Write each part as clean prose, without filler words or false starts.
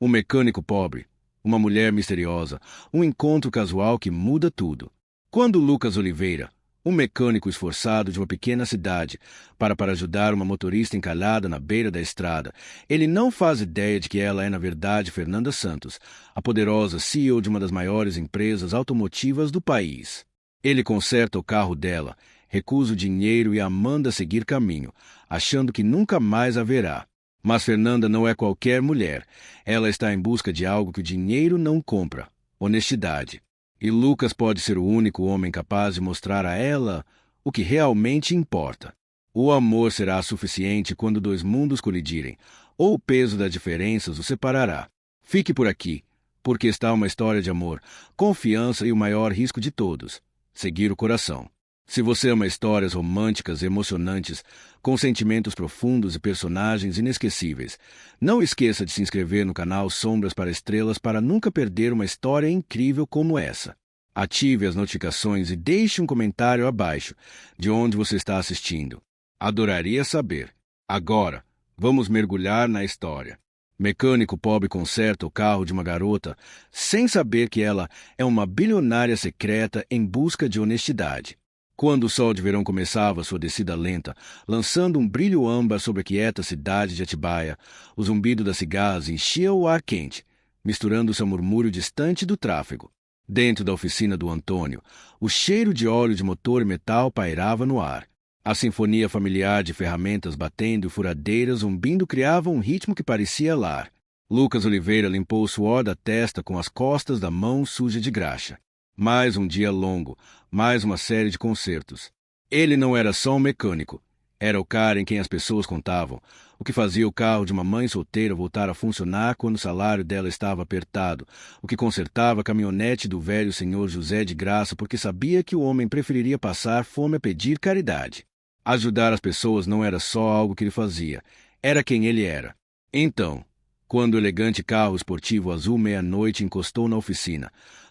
Um mecânico pobre, uma mulher misteriosa, um encontro casual que muda tudo. Quando Lucas Oliveira, um mecânico esforçado de uma pequena cidade, para ajudar uma motorista encalhada na beira da estrada, ele não faz ideia de que ela é, na verdade, Fernanda Santos, a poderosa CEO de uma das maiores empresas automotivas do país. Ele conserta o carro dela, recusa o dinheiro e a manda seguir caminho, achando que nunca mais a verá. Mas Fernanda não é qualquer mulher. Ela está em busca de algo que o dinheiro não compra: honestidade. E Lucas pode ser o único homem capaz de mostrar a ela o que realmente importa. O amor será suficiente quando dois mundos colidirem, ou o peso das diferenças os separará. Fique por aqui, porque está uma história de amor, confiança e o maior risco de todos: seguir o coração. Se você ama histórias românticas e emocionantes, com sentimentos profundos e personagens inesquecíveis, não esqueça de se inscrever no canal Sombras para Estrelas para nunca perder uma história incrível como essa. Ative as notificações e deixe um comentário abaixo de onde você está assistindo. Adoraria saber. Agora, vamos mergulhar na história. Mecânico pobre conserta o carro de uma garota sem saber que ela é uma bilionária secreta em busca de honestidade. Quando o sol de verão começava sua descida lenta, lançando um brilho âmbar sobre a quieta cidade de Atibaia, o zumbido das cigarras enchia o ar quente, misturando-se ao murmúrio distante do tráfego. Dentro da oficina do Antônio, o cheiro de óleo de motor e metal pairava no ar. A sinfonia familiar de ferramentas batendo e furadeiras zumbindo criava um ritmo que parecia lar. Lucas Oliveira limpou o suor da testa com as costas da mão suja de graxa. Mais um dia longo, mais uma série de concertos. Ele não era só um mecânico. Era o cara em quem as pessoas contavam, o que fazia o carro de uma mãe solteira voltar a funcionar quando o salário dela estava apertado, o que consertava a caminhonete do velho senhor José de Graça porque sabia que o homem preferiria passar fome a pedir caridade. Ajudar as pessoas não era só algo que ele fazia, era quem ele era. Então, quando o elegante carro esportivo azul meia-noite encostou na oficina,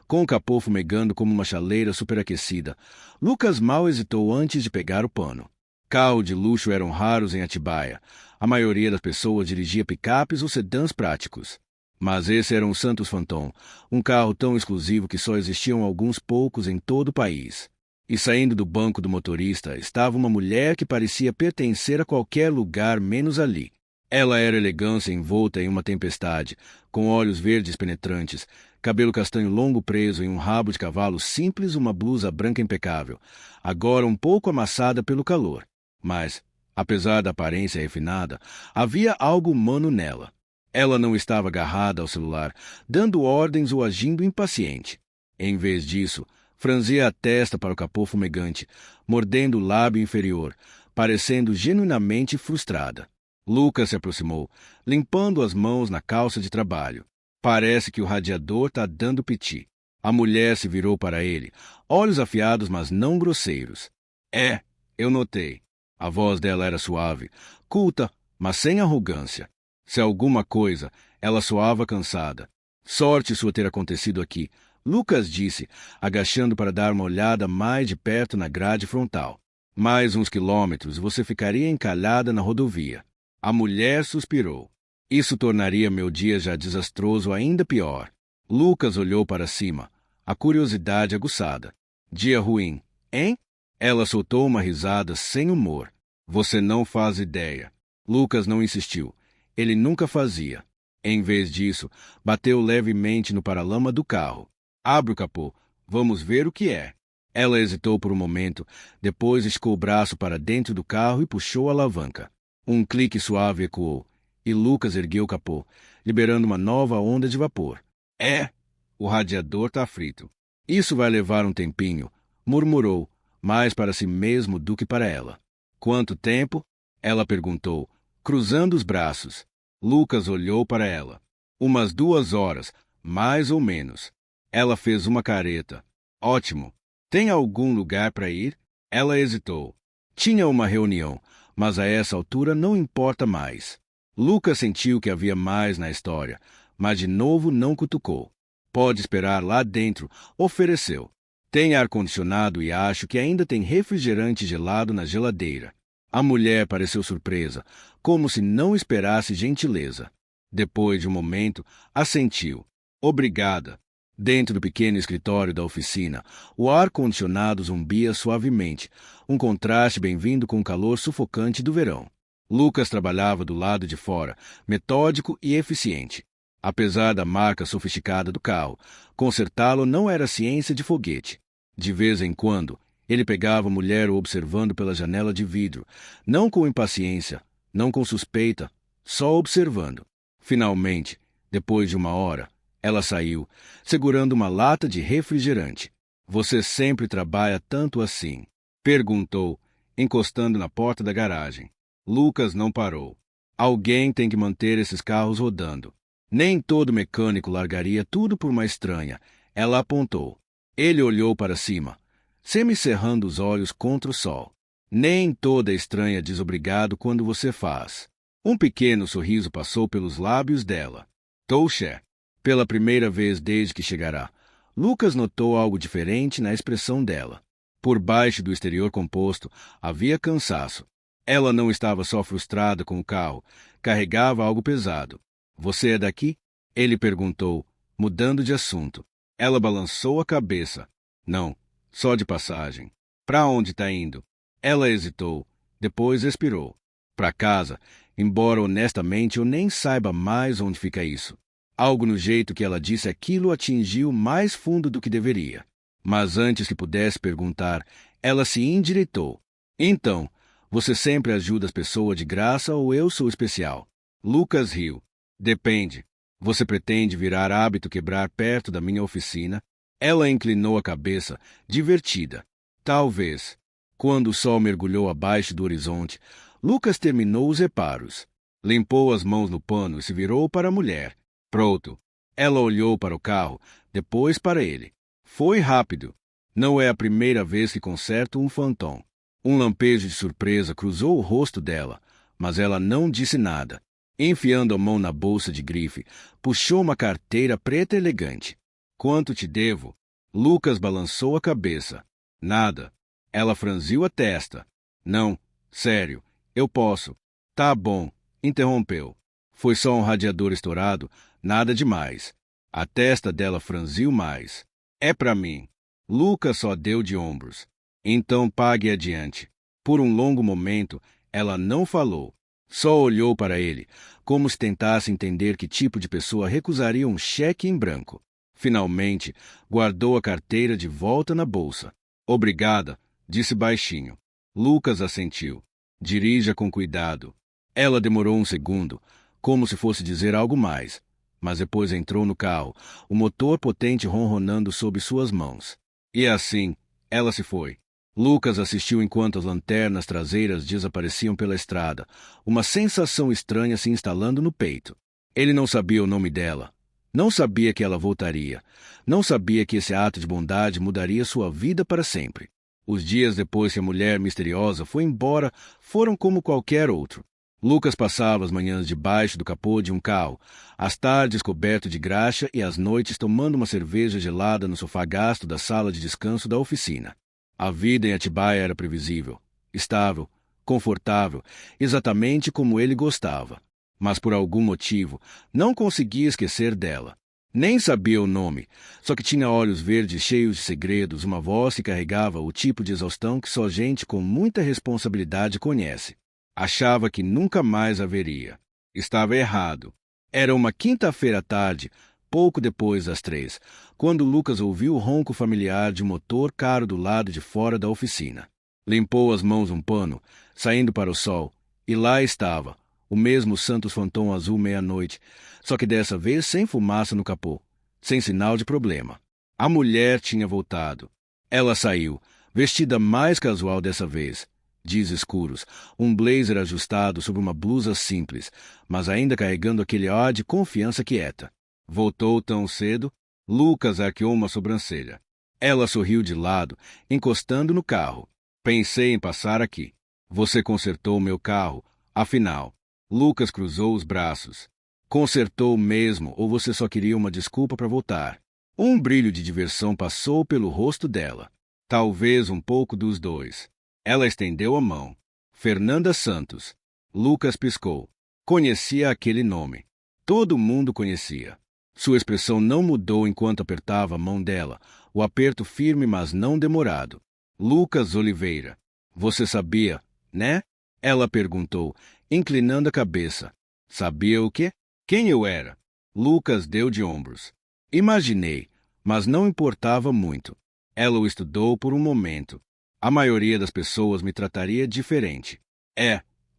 com o capô fumegando como uma chaleira superaquecida, Lucas mal hesitou antes de pegar o pano. Carros de luxo eram raros em Atibaia. A maioria das pessoas dirigia picapes ou sedãs práticos. Mas esse era um Santos Phantom, um carro tão exclusivo que só existiam alguns poucos em todo o país. E saindo do banco do motorista estava uma mulher que parecia pertencer a qualquer lugar menos ali. Ela era elegância envolta em uma tempestade, com olhos verdes penetrantes, cabelo castanho longo preso em um rabo de cavalo simples, uma blusa branca impecável, agora um pouco amassada pelo calor. Mas, apesar da aparência refinada, havia algo humano nela. Ela não estava agarrada ao celular, dando ordens ou agindo impaciente. Em vez disso, franzia a testa para o capô fumegante, mordendo o lábio inferior, parecendo genuinamente frustrada. Lucas se aproximou, limpando as mãos na calça de trabalho. Parece que o radiador está dando piti. A mulher se virou para ele, olhos afiados, mas não grosseiros. É, eu notei. A voz dela era suave, culta, mas sem arrogância. Se alguma coisa, ela soava cansada. Sorte sua ter acontecido aqui, Lucas disse, agachando para dar uma olhada mais de perto na grade frontal. Mais uns quilômetros você ficaria encalhada na rodovia. A mulher suspirou. Isso tornaria meu dia já desastroso ainda pior. Lucas olhou para cima, a curiosidade aguçada. Dia ruim, hein? Ela soltou uma risada sem humor. Você não faz ideia. Lucas não insistiu. Ele nunca fazia. Em vez disso, bateu levemente no paralama do carro. Abre o capô. Vamos ver o que é. Ela hesitou por um momento, depois esticou o braço para dentro do carro e puxou a alavanca. Um clique suave ecoou, e Lucas ergueu o capô, liberando uma nova onda de vapor. É, o radiador está frito. Isso vai levar um tempinho, murmurou, mais para si mesmo do que para ela. Quanto tempo? Ela perguntou, cruzando os braços. Lucas olhou para ela. Umas 2 horas, mais ou menos. Ela fez uma careta. Ótimo. Tem algum lugar para ir? Ela hesitou. Tinha uma reunião, mas a essa altura não importa mais. Lucas sentiu que havia mais na história, mas de novo não cutucou. Pode esperar lá dentro, ofereceu. Tem ar-condicionado e acho que ainda tem refrigerante gelado na geladeira. A mulher pareceu surpresa, como se não esperasse gentileza. Depois de um momento, assentiu. Obrigada. Dentro do pequeno escritório da oficina, o ar-condicionado zumbia suavemente, um contraste bem-vindo com o calor sufocante do verão. Lucas trabalhava do lado de fora, metódico e eficiente. Apesar da marca sofisticada do carro, consertá-lo não era ciência de foguete. De vez em quando, ele pegava a mulher o observando pela janela de vidro, não com impaciência, não com suspeita, só observando. Finalmente, depois de uma hora, ela saiu, segurando uma lata de refrigerante. Você sempre trabalha tanto assim? Perguntou, encostando na porta da garagem. Lucas não parou. Alguém tem que manter esses carros rodando. Nem todo mecânico largaria tudo por uma estranha. Ela apontou. Ele olhou para cima, semicerrando os olhos contra o sol. Nem toda estranha diz obrigado quando você faz. Um pequeno sorriso passou pelos lábios dela. Touché. Pela primeira vez desde que chegará, Lucas notou algo diferente na expressão dela. Por baixo do exterior composto, havia cansaço. Ela não estava só frustrada com o carro, carregava algo pesado. Você é daqui? Ele perguntou, mudando de assunto. Ela balançou a cabeça. Não, só de passagem. Para onde está indo? Ela hesitou, depois expirou. Para casa, embora honestamente eu nem saiba mais onde fica isso. Algo no jeito que ela disse aquilo atingiu mais fundo do que deveria. Mas antes que pudesse perguntar, ela se endireitou. Então, você sempre ajuda as pessoas de graça ou eu sou especial? Lucas riu. Depende. Você pretende virar hábito quebrar perto da minha oficina? Ela inclinou a cabeça, divertida. Talvez. Quando o sol mergulhou abaixo do horizonte, Lucas terminou os reparos. Limpou as mãos no pano e se virou para a mulher. Pronto. Ela olhou para o carro, depois para ele. Foi rápido. Não é a primeira vez que conserto um Phantom. Um lampejo de surpresa cruzou o rosto dela, mas ela não disse nada. Enfiando a mão na bolsa de grife, puxou uma carteira preta elegante. Quanto te devo? Lucas balançou a cabeça. Nada. Ela franziu a testa. Não, sério, eu posso. Tá bom, interrompeu. Foi só um radiador estourado, nada demais. A testa dela franziu mais. É para mim. Lucas só deu de ombros. Então pague adiante. Por um longo momento, ela não falou. Só olhou para ele, como se tentasse entender que tipo de pessoa recusaria um cheque em branco. Finalmente, guardou a carteira de volta na bolsa. Obrigada, disse baixinho. Lucas assentiu. Dirija com cuidado. Ela demorou um segundo, como se fosse dizer algo mais, mas depois entrou no carro, o motor potente ronronando sob suas mãos. E assim, ela se foi. Lucas assistiu enquanto as lanternas traseiras desapareciam pela estrada, uma sensação estranha se instalando no peito. Ele não sabia o nome dela. Não sabia que ela voltaria. Não sabia que esse ato de bondade mudaria sua vida para sempre. Os dias depois que a mulher misteriosa foi embora foram como qualquer outro. Lucas passava as manhãs debaixo do capô de um carro, as tardes coberto de graxa e as noites tomando uma cerveja gelada no sofá gasto da sala de descanso da oficina. A vida em Atibaia era previsível, estável, confortável, exatamente como ele gostava. Mas por algum motivo, não conseguia esquecer dela. Nem sabia o nome, só que tinha olhos verdes cheios de segredos, uma voz que carregava o tipo de exaustão que só gente com muita responsabilidade conhece. Achava que nunca mais haveria. Estava errado. Era uma quinta-feira à tarde, pouco depois das 3, quando Lucas ouviu o ronco familiar de um motor caro do lado de fora da oficina. Limpou as mãos num pano, saindo para o sol, e lá estava, o mesmo Santos Phantom azul meia-noite, só que dessa vez sem fumaça no capô, sem sinal de problema. A mulher tinha voltado. Ela saiu, vestida mais casual dessa vez, jeans escuros, um blazer ajustado sobre uma blusa simples, mas ainda carregando aquele ar de confiança quieta. Voltou tão cedo? Lucas arqueou uma sobrancelha. Ela sorriu de lado, encostando no carro. Pensei em passar aqui. Você consertou meu carro, afinal. Lucas cruzou os braços. Consertou mesmo, ou você só queria uma desculpa para voltar? Um brilho de diversão passou pelo rosto dela. Talvez um pouco dos dois. Ela estendeu a mão. Fernanda Santos. Lucas piscou. Conhecia aquele nome. Todo mundo conhecia. Sua expressão não mudou enquanto apertava a mão dela, o aperto firme, mas não demorado. Lucas Oliveira. Você sabia, né? Ela perguntou, inclinando a cabeça. Sabia o quê? Quem eu era? Lucas deu de ombros. Imaginei, mas não importava muito. Ela o estudou por um momento. A maioria das pessoas me trataria diferente.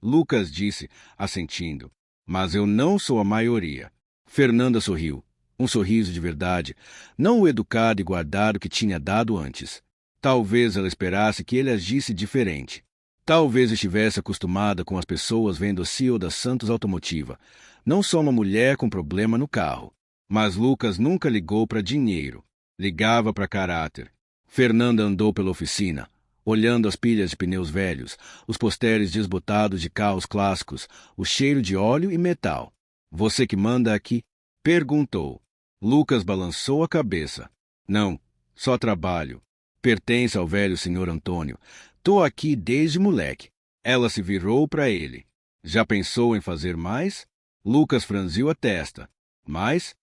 Lucas disse, assentindo. Mas eu não sou a maioria. Fernanda sorriu. Um sorriso de verdade, não o educado e guardado que tinha dado antes. Talvez ela esperasse que ele agisse diferente. Talvez estivesse acostumada com as pessoas vendo a CEO da Santos Automotiva, não só uma mulher com problema no carro. Mas Lucas nunca ligou para dinheiro. Ligava para caráter. Fernanda andou pela oficina, olhando as pilhas de pneus velhos, os posteres desbotados de carros clássicos, o cheiro de óleo e metal. Você que manda aqui? Perguntou. Lucas balançou a cabeça. Não, só trabalho. Pertence ao velho senhor Antônio. Tô aqui desde moleque. Ela se virou para ele. Já pensou em fazer mais? Lucas franziu a testa. Mais?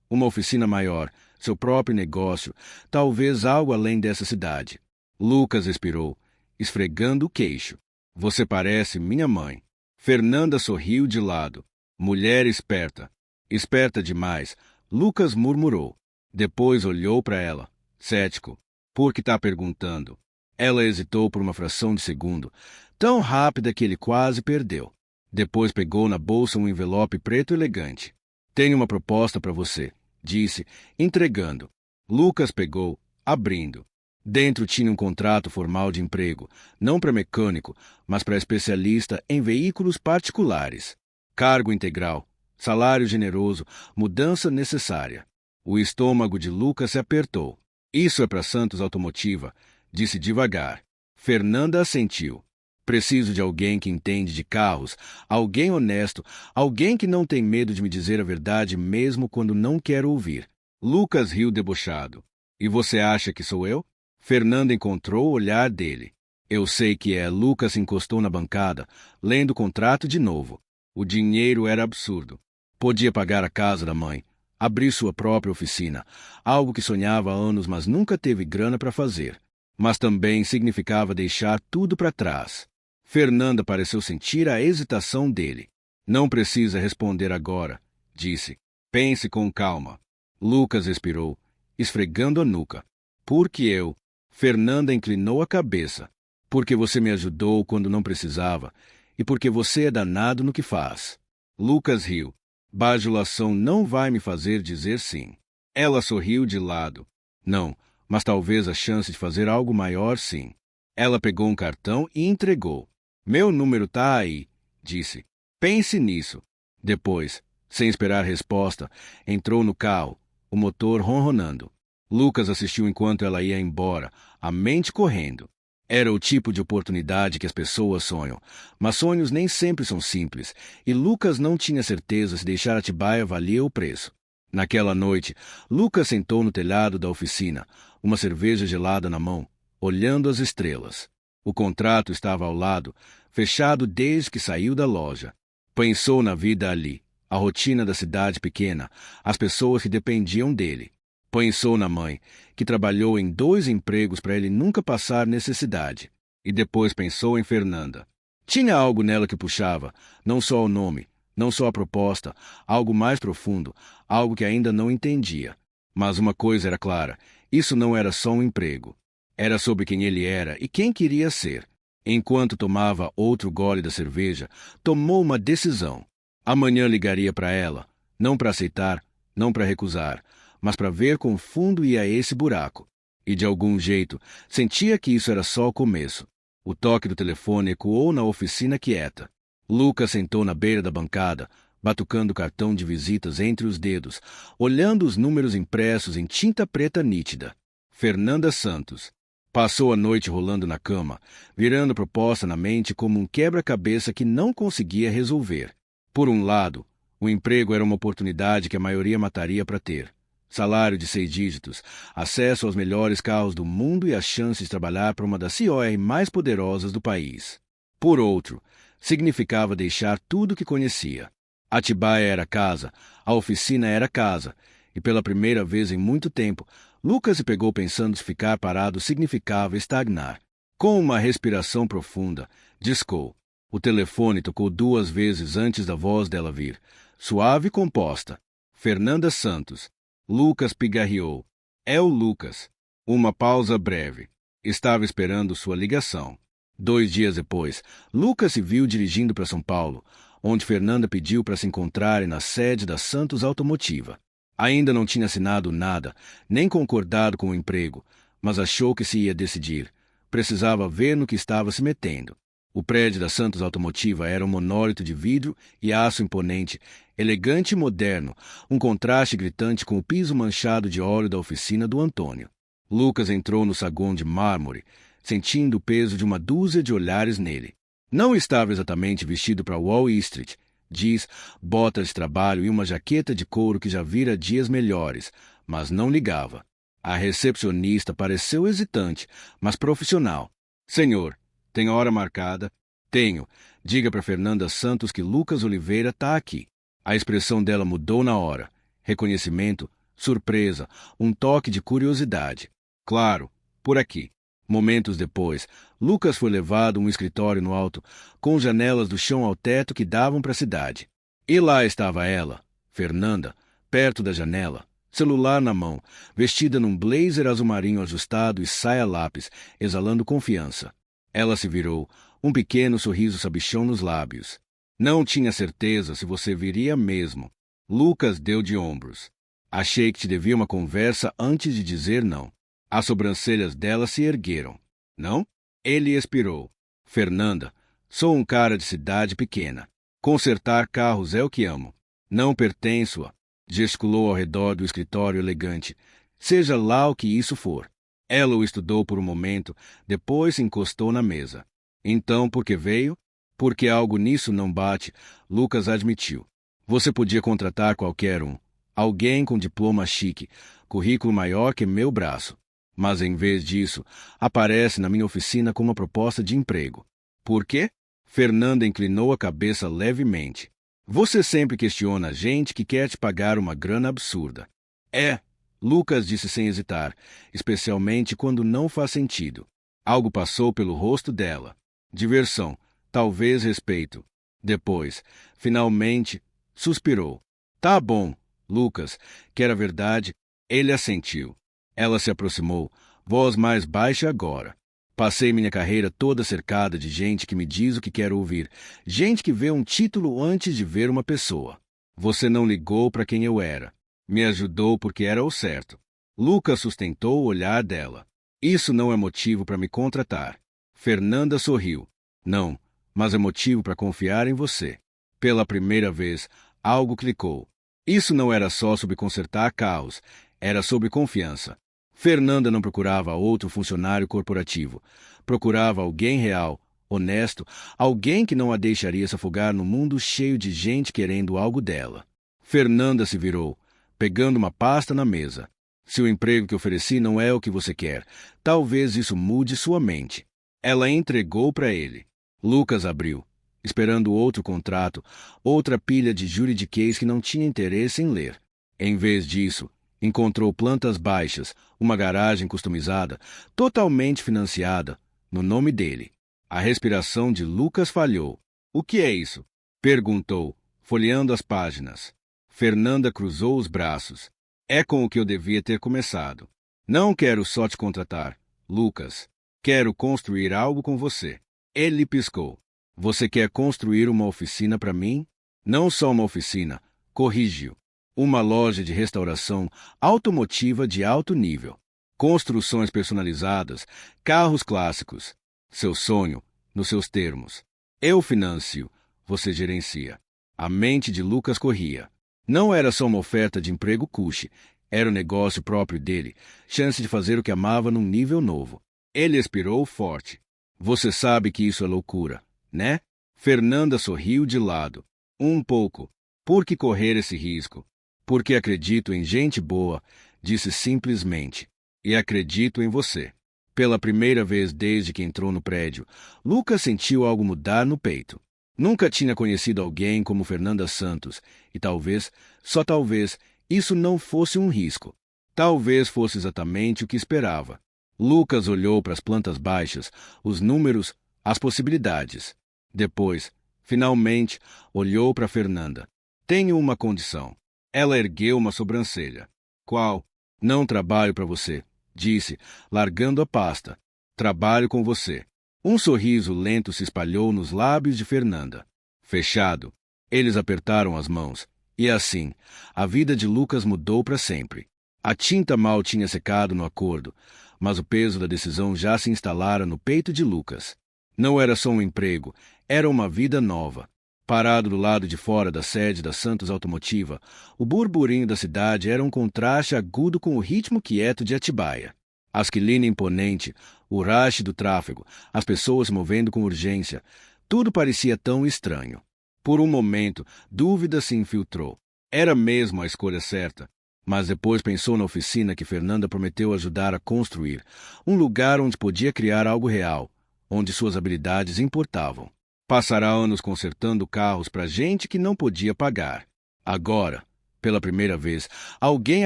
Uma oficina maior, seu próprio negócio, talvez algo além dessa cidade. Lucas expirou, esfregando o queixo. Você parece minha mãe. Fernanda sorriu de lado. Mulher esperta. Esperta demais, Lucas murmurou. Depois olhou para ela, cético. Por que tá perguntando? Ela hesitou por uma fração de segundo, tão rápida que ele quase perdeu. Depois pegou na bolsa um envelope preto elegante. Tenho uma proposta para você, disse, entregando. Lucas pegou, abrindo. Dentro tinha um contrato formal de emprego, não para mecânico, mas para especialista em veículos particulares. Cargo integral, salário generoso, mudança necessária. O estômago de Lucas se apertou. Isso é para Santos Automotiva, disse devagar. Fernanda assentiu. Preciso de alguém que entende de carros, alguém honesto, alguém que não tem medo de me dizer a verdade mesmo quando não quero ouvir. Lucas riu debochado. E você acha que sou eu? Fernanda encontrou o olhar dele. Eu sei que é. Lucas se encostou na bancada, lendo o contrato de novo. O dinheiro era absurdo. Podia pagar a casa da mãe, abrir sua própria oficina, algo que sonhava há anos, mas nunca teve grana para fazer. Mas também significava deixar tudo para trás. Fernanda pareceu sentir a hesitação dele. Não precisa responder agora, disse. Pense com calma. Lucas expirou, esfregando a nuca. Por que eu? Fernanda inclinou a cabeça. Porque você me ajudou quando não precisava, e porque você é danado no que faz. Lucas riu. Bajulação não vai me fazer dizer sim. Ela sorriu de lado. Não, mas talvez a chance de fazer algo maior, sim. Ela pegou um cartão e entregou. Meu número tá aí, disse. Pense nisso. Depois, sem esperar resposta, entrou no carro, o motor ronronando. Lucas assistiu enquanto ela ia embora, a mente correndo. Era o tipo de oportunidade que as pessoas sonham, mas sonhos nem sempre são simples, e Lucas não tinha certeza se deixar Atibaia valia o preço. Naquela noite, Lucas sentou no telhado da oficina, uma cerveja gelada na mão, olhando as estrelas. O contrato estava ao lado, fechado desde que saiu da loja. Pensou na vida ali, a rotina da cidade pequena, as pessoas que dependiam dele. Pensou na mãe, que trabalhou em 2 empregos para ele nunca passar necessidade. E depois pensou em Fernanda. Tinha algo nela que puxava, não só o nome, não só a proposta, algo mais profundo, algo que ainda não entendia. Mas uma coisa era clara, isso não era só um emprego. Era sobre quem ele era e quem queria ser. Enquanto tomava outro gole da cerveja, tomou uma decisão. Amanhã ligaria para ela, não para aceitar, não para recusar, mas para ver quão fundo ia esse buraco. E de algum jeito, sentia que isso era só o começo. O toque do telefone ecoou na oficina quieta. Lucas sentou na beira da bancada, batucando o cartão de visitas entre os dedos, olhando os números impressos em tinta preta nítida. Fernanda Santos. Passou a noite rolando na cama, virando a proposta na mente como um quebra-cabeça que não conseguia resolver. Por um lado, o emprego era uma oportunidade que a maioria mataria para ter. Salário de 6 dígitos, acesso aos melhores carros do mundo e a chance de trabalhar para uma das COR mais poderosas do país. Por outro, significava deixar tudo o que conhecia. Atibaia era casa, a oficina era casa, e pela primeira vez em muito tempo, Lucas se pegou pensando se ficar parado significava estagnar. Com uma respiração profunda, discou. O telefone tocou 2 vezes antes da voz dela vir. Suave e composta. Fernanda Santos. Lucas pigarreou. É o Lucas. Uma pausa breve. Estava esperando sua ligação. 2 dias depois, Lucas se viu dirigindo para São Paulo, onde Fernanda pediu para se encontrarem na sede da Santos Automotiva. Ainda não tinha assinado nada, nem concordado com o emprego, mas achou que se ia decidir. Precisava ver no que estava se metendo. O prédio da Santos Automotiva era um monólito de vidro e aço imponente, elegante e moderno, um contraste gritante com o piso manchado de óleo da oficina do Antônio. Lucas entrou no saguão de mármore, sentindo o peso de uma dúzia de olhares nele. Não estava exatamente vestido para Wall Street, jeans, botas de trabalho e uma jaqueta de couro que já vira dias melhores, mas não ligava. A recepcionista pareceu hesitante, mas profissional. Senhor, tem hora marcada? Tenho. Diga para Fernanda Santos que Lucas Oliveira está aqui. A expressão dela mudou na hora. Reconhecimento, surpresa, um toque de curiosidade. Claro, por aqui. Momentos depois, Lucas foi levado a um escritório no alto, com janelas do chão ao teto que davam para a cidade. E lá estava ela, Fernanda, perto da janela, celular na mão, vestida num blazer azul marinho ajustado e saia lápis, exalando confiança. Ela se virou, um pequeno sorriso sabichão nos lábios. Não tinha certeza se você viria mesmo. Lucas deu de ombros. Achei que te devia uma conversa antes de dizer não. As sobrancelhas dela se ergueram. Não? Ele expirou. Fernanda, sou um cara de cidade pequena. Consertar carros é o que amo. Não pertenço a... Gesticulou ao redor do escritório elegante. Seja lá o que isso for. Ela o estudou por um momento, depois se encostou na mesa. Então, por que veio? Porque algo nisso não bate, Lucas admitiu. Você podia contratar qualquer um. Alguém com diploma chique, currículo maior que meu braço. Mas, em vez disso, aparece na minha oficina com uma proposta de emprego. Por quê? Fernanda inclinou a cabeça levemente. Você sempre questiona a gente que quer te pagar uma grana absurda. É, Lucas disse sem hesitar, especialmente quando não faz sentido. Algo passou pelo rosto dela. Diversão, talvez respeito. Depois, finalmente, suspirou. Tá bom, Lucas, que era verdade. Ele assentiu. Ela se aproximou, voz mais baixa agora. Passei minha carreira toda cercada de gente que me diz o que quer ouvir, gente que vê um título antes de ver uma pessoa. Você não ligou para quem eu era. Me ajudou porque era o certo. Lucas sustentou o olhar dela. Isso não é motivo para me contratar. Fernanda sorriu. Não, mas é motivo para confiar em você. Pela primeira vez, algo clicou. Isso não era só sobre consertar carros, era sobre confiança. Fernanda não procurava outro funcionário corporativo. Procurava alguém real, honesto, alguém que não a deixaria se afogar no mundo cheio de gente querendo algo dela. Fernanda se virou, pegando uma pasta na mesa. Se o emprego que ofereci não é o que você quer, talvez isso mude sua mente. Ela entregou para ele. Lucas abriu, esperando outro contrato, outra pilha de juridiquês que não tinha interesse em ler. Em vez disso, encontrou plantas baixas, uma garagem customizada, totalmente financiada, no nome dele. A respiração de Lucas falhou. O que é isso? Perguntou, folheando as páginas. Fernanda cruzou os braços. É com o que eu devia ter começado. Não quero só te contratar, Lucas. Quero construir algo com você. Ele piscou. Você quer construir uma oficina para mim? Não só uma oficina, corrigiu. Uma loja de restauração automotiva de alto nível. Construções personalizadas, carros clássicos. Seu sonho, nos seus termos. Eu financio, você gerencia. A mente de Lucas corria. Não era só uma oferta de emprego cuxe, era o negócio próprio dele, chance de fazer o que amava num nível novo. Ele expirou forte. Você sabe que isso é loucura, né? Fernanda sorriu de lado. Um pouco. Por que correr esse risco? Porque acredito em gente boa, disse simplesmente. E acredito em você. Pela primeira vez desde que entrou no prédio, Lucas sentiu algo mudar no peito. Nunca tinha conhecido alguém como Fernanda Santos, e talvez, só talvez, isso não fosse um risco. Talvez fosse exatamente o que esperava. Lucas olhou para as plantas baixas, os números, as possibilidades. Depois, finalmente, olhou para Fernanda. Tenho uma condição. Ela ergueu uma sobrancelha. Qual? Não trabalho para você, disse, largando a pasta. Trabalho com você. Um sorriso lento se espalhou nos lábios de Fernanda. Fechado. Eles apertaram as mãos. E assim, a vida de Lucas mudou para sempre. A tinta mal tinha secado no acordo, mas o peso da decisão já se instalara no peito de Lucas. Não era só um emprego, era uma vida nova. Parado do lado de fora da sede da Santos Automotiva, o burburinho da cidade era um contraste agudo com o ritmo quieto de Atibaia. A Asquilina imponente, o rache do tráfego, as pessoas se movendo com urgência, tudo parecia tão estranho. Por um momento, dúvida se infiltrou. Era mesmo a escolha certa. Mas depois pensou na oficina que Fernanda prometeu ajudar a construir, um lugar onde podia criar algo real, onde suas habilidades importavam. Passará anos consertando carros para gente que não podia pagar. Agora, pela primeira vez, alguém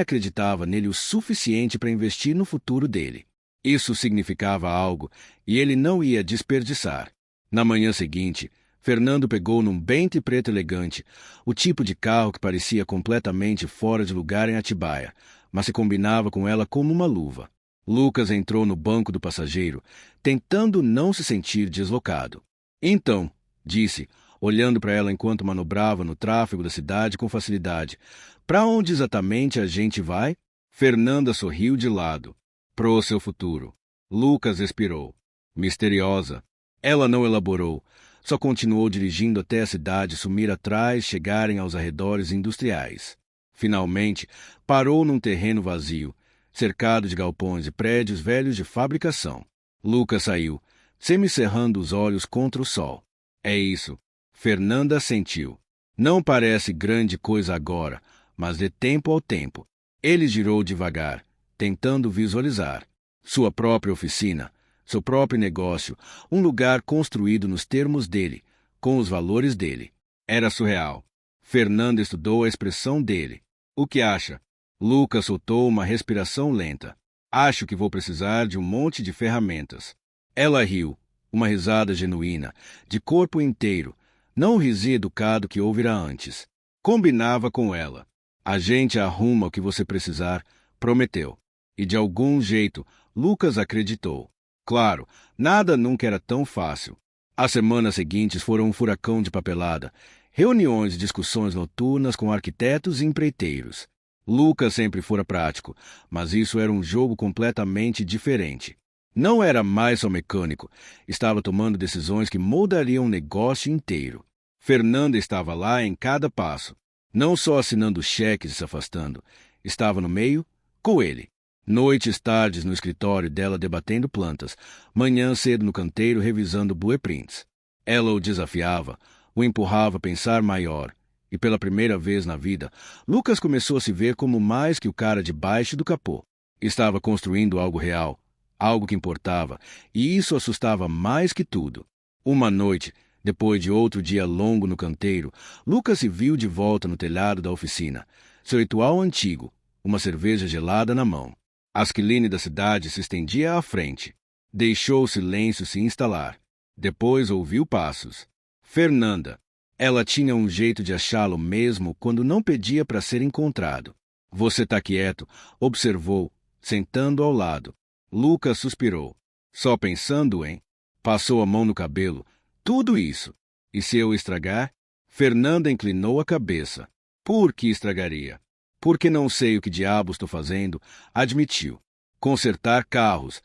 acreditava nele o suficiente para investir no futuro dele. Isso significava algo, e ele não ia desperdiçar. Na manhã seguinte, Fernando pegou num Bentley preto elegante, o tipo de carro que parecia completamente fora de lugar em Atibaia, mas se combinava com ela como uma luva. Lucas entrou no banco do passageiro, tentando não se sentir deslocado. Então, disse, olhando para ela enquanto manobrava no tráfego da cidade com facilidade, para onde exatamente a gente vai? Fernanda sorriu de lado. Pro seu futuro. Lucas expirou. Misteriosa. Ela não elaborou. Só continuou dirigindo até a cidade sumir atrás, chegarem aos arredores industriais. Finalmente, parou num terreno vazio, cercado de galpões e prédios velhos de fabricação. Lucas saiu, semicerrando os olhos contra o sol. É isso. Fernanda sentiu. Não parece grande coisa agora, mas de tempo ao tempo. Ele girou devagar, tentando visualizar. Sua própria oficina, seu próprio negócio, um lugar construído nos termos dele, com os valores dele. Era surreal. Fernanda estudou a expressão dele. O que acha? Lucas soltou uma respiração lenta. Acho que vou precisar de um monte de ferramentas. Ela riu, uma risada genuína, de corpo inteiro, não o risinho educado que ouvira antes. Combinava com ela. A gente arruma o que você precisar, prometeu. E de algum jeito, Lucas acreditou. Claro, nada nunca era tão fácil. As semanas seguintes foram um furacão de papelada, reuniões e discussões noturnas com arquitetos e empreiteiros. Lucas sempre fora prático, mas isso era um jogo completamente diferente. Não era mais só mecânico, estava tomando decisões que moldariam o negócio inteiro. Fernanda estava lá em cada passo, não só assinando cheques e se afastando, estava no meio, com ele. Noites tardes no escritório dela debatendo plantas, manhã cedo no canteiro revisando blueprints. Ela o desafiava, o empurrava a pensar maior, e pela primeira vez na vida, Lucas começou a se ver como mais que o cara de baixo do capô. Estava construindo algo real, algo que importava, e isso assustava mais que tudo. Uma noite, depois de outro dia longo no canteiro, Lucas se viu de volta no telhado da oficina, seu ritual antigo, uma cerveja gelada na mão. A Asquilina da cidade se estendia à frente. Deixou o silêncio se instalar. Depois ouviu passos. Fernanda. Ela tinha um jeito de achá-lo mesmo quando não pedia para ser encontrado. Você tá quieto, observou, sentando ao lado. Lucas suspirou. Só pensando em... Passou a mão no cabelo. Tudo isso. E se eu estragar? Fernanda inclinou a cabeça. Por que estragaria? Porque não sei o que diabos estou fazendo, admitiu. Consertar carros.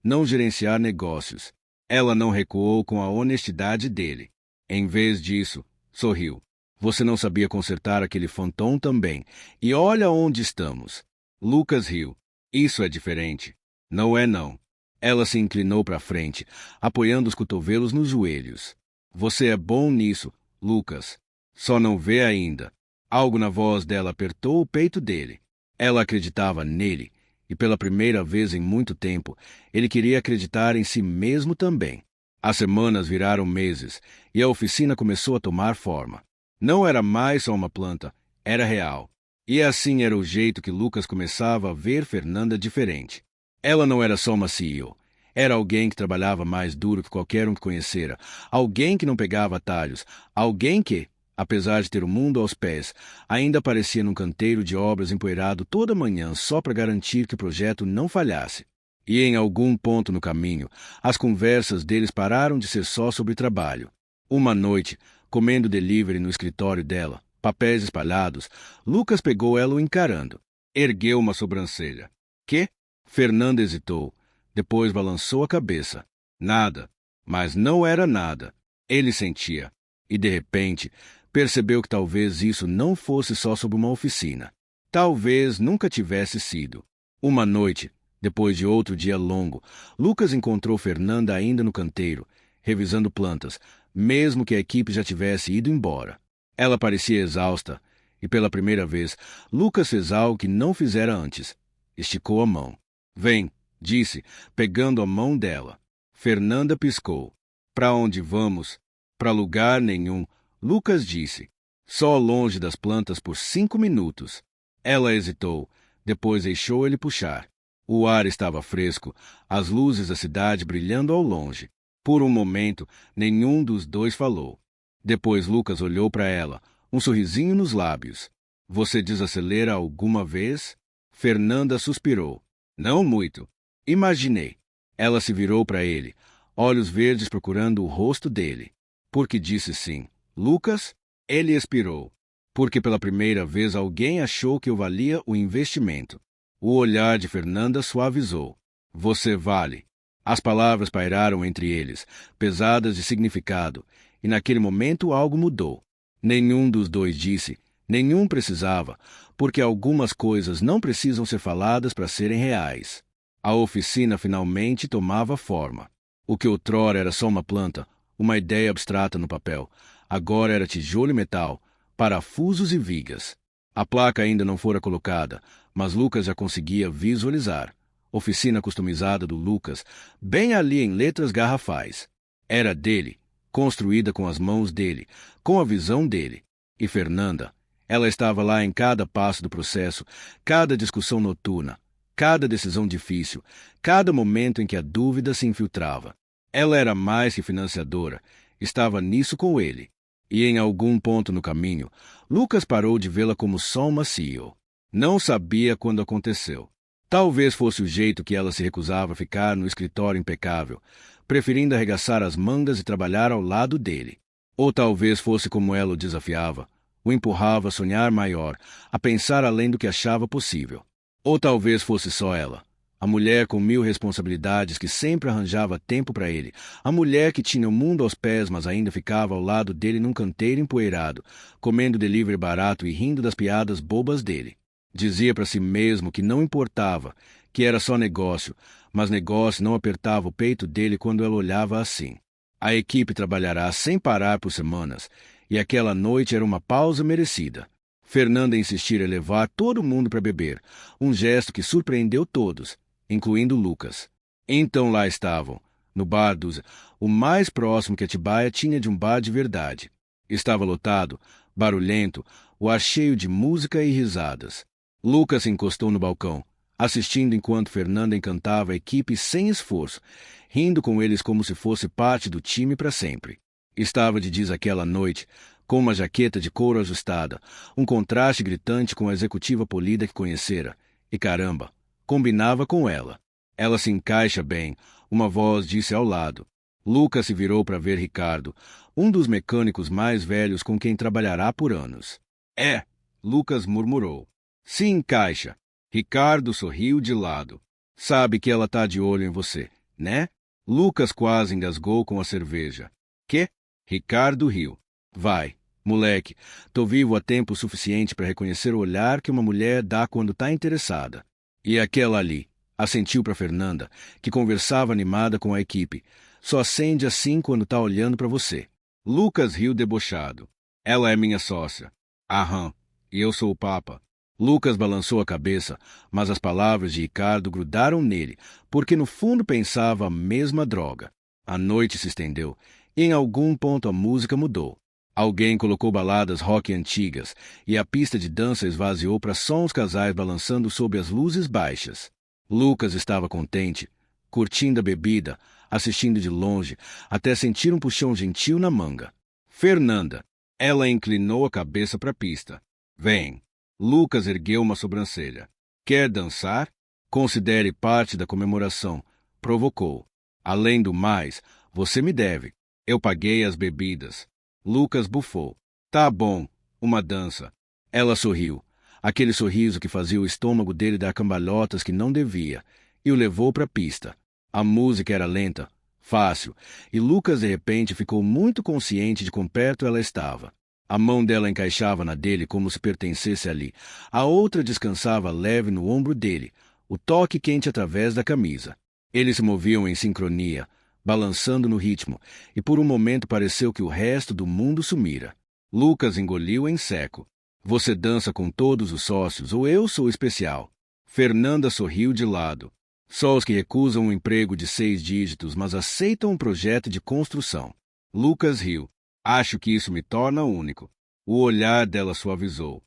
Não gerenciar negócios. Ela não recuou com a honestidade dele. Em vez disso, sorriu. Você não sabia consertar aquele Phantom também. E olha onde estamos. Lucas riu. Isso é diferente. Não é não. Ela se inclinou para frente, apoiando os cotovelos nos joelhos. Você é bom nisso, Lucas. Só não vê ainda. Algo na voz dela apertou o peito dele. Ela acreditava nele, e pela primeira vez em muito tempo, ele queria acreditar em si mesmo também. As semanas viraram meses e a oficina começou a tomar forma. Não era mais só uma planta, era real. E assim era o jeito que Lucas começava a ver Fernanda diferente. Ela não era só uma CEO. Era alguém que trabalhava mais duro que qualquer um que conhecera. Alguém que não pegava atalhos. Alguém que, apesar de ter o mundo aos pés, ainda aparecia num canteiro de obras empoeirado toda manhã só para garantir que o projeto não falhasse. E em algum ponto no caminho, as conversas deles pararam de ser só sobre trabalho. Uma noite, comendo delivery no escritório dela, papéis espalhados, Lucas pegou ela o encarando. Ergueu uma sobrancelha. "Quê?" Fernanda hesitou. Depois balançou a cabeça. Nada. Mas não era nada. Ele sentia. E, de repente, percebeu que talvez isso não fosse só sobre uma oficina. Talvez nunca tivesse sido. Uma noite, depois de outro dia longo, Lucas encontrou Fernanda ainda no canteiro, revisando plantas, mesmo que a equipe já tivesse ido embora. Ela parecia exausta, e pela primeira vez, Lucas fez algo que não fizera antes. Esticou a mão. "Vem", disse, pegando a mão dela. Fernanda piscou. "Para onde vamos?" "Para lugar nenhum", Lucas disse. "Só longe das plantas por 5 minutos." Ela hesitou, depois deixou ele puxar. O ar estava fresco, as luzes da cidade brilhando ao longe. Por um momento, nenhum dos dois falou. Depois Lucas olhou para ela, um sorrisinho nos lábios. "Você desacelera alguma vez?" Fernanda suspirou. "Não muito." "Imaginei." Ela se virou para ele, olhos verdes procurando o rosto dele. "Porque disse sim." "Lucas?" Ele expirou. "Porque pela primeira vez alguém achou que eu valia o investimento." O olhar de Fernanda suavizou. "Você vale." As palavras pairaram entre eles, pesadas de significado, e naquele momento algo mudou. Nenhum dos dois disse, nenhum precisava, porque algumas coisas não precisam ser faladas para serem reais. A oficina finalmente tomava forma. O que outrora era só uma planta, uma ideia abstrata no papel, agora era tijolo e metal, parafusos e vigas. A placa ainda não fora colocada, mas Lucas já conseguia visualizar. Oficina customizada do Lucas, bem ali em letras garrafais. Era dele, construída com as mãos dele, com a visão dele. E Fernanda, ela estava lá em cada passo do processo, cada discussão noturna, cada decisão difícil, cada momento em que a dúvida se infiltrava. Ela era mais que financiadora, estava nisso com ele. E em algum ponto no caminho, Lucas parou de vê-la como só uma CEO. Não sabia quando aconteceu. Talvez fosse o jeito que ela se recusava a ficar no escritório impecável, preferindo arregaçar as mangas e trabalhar ao lado dele. Ou talvez fosse como ela o desafiava, o empurrava a sonhar maior, a pensar além do que achava possível. Ou talvez fosse só ela, a mulher com 1000 responsabilidades que sempre arranjava tempo para ele, a mulher que tinha o mundo aos pés, mas ainda ficava ao lado dele num canteiro empoeirado, comendo delivery barato e rindo das piadas bobas dele. Dizia para si mesmo que não importava, que era só negócio, mas negócio não apertava o peito dele quando ela olhava assim. A equipe trabalhará sem parar por semanas, e aquela noite era uma pausa merecida. Fernanda insistira em levar todo mundo para beber, um gesto que surpreendeu todos, incluindo Lucas. Então lá estavam, no bar dos... o mais próximo que Atibaia tinha de um bar de verdade. Estava lotado, barulhento, o ar cheio de música e risadas. Lucas se encostou no balcão, assistindo enquanto Fernanda encantava a equipe sem esforço, rindo com eles como se fosse parte do time para sempre. Estava de dias aquela noite, com uma jaqueta de couro ajustada, um contraste gritante com a executiva polida que conhecera, e caramba, combinava com ela. "Ela se encaixa bem", uma voz disse ao lado. Lucas se virou para ver Ricardo, um dos mecânicos mais velhos com quem trabalhará por anos. "É", Lucas murmurou. "Se encaixa." Ricardo sorriu de lado. "Sabe que ela tá de olho em você, né?" Lucas quase engasgou com a cerveja. "Quê?" Ricardo riu. "Vai, moleque, tô vivo há tempo suficiente para reconhecer o olhar que uma mulher dá quando tá interessada." "E aquela ali?" assentiu para Fernanda, que conversava animada com a equipe. "Só acende assim quando tá olhando para você." Lucas riu debochado. "Ela é minha sócia." "Aham, e eu sou o Papa." Lucas balançou a cabeça, mas as palavras de Ricardo grudaram nele, porque no fundo pensava a mesma droga. A noite se estendeu, e em algum ponto a música mudou. Alguém colocou baladas rock antigas, e a pista de dança esvaziou para só uns casais balançando sob as luzes baixas. Lucas estava contente, curtindo a bebida, assistindo de longe, até sentir um puxão gentil na manga. Fernanda. Ela inclinou a cabeça para a pista. Vem. Lucas ergueu uma sobrancelha. Quer dançar? Considere parte da comemoração. Provocou. Além do mais, você me deve. Eu paguei as bebidas. Lucas bufou. Tá bom, uma dança. Ela sorriu. Aquele sorriso que fazia o estômago dele dar cambalhotas que não devia, e o levou para a pista. A música era lenta, fácil, e Lucas de repente ficou muito consciente de quão perto ela estava. A mão dela encaixava na dele como se pertencesse ali. A outra descansava leve no ombro dele, o toque quente através da camisa. Eles se moviam em sincronia, balançando no ritmo, e por um momento pareceu que o resto do mundo sumira. Lucas engoliu em seco. Você dança com todos os sócios ou eu sou especial? Fernanda sorriu de lado. Só os que recusam um emprego de 6 dígitos, mas aceitam um projeto de construção. Lucas riu. Acho que isso me torna único. O olhar dela suavizou.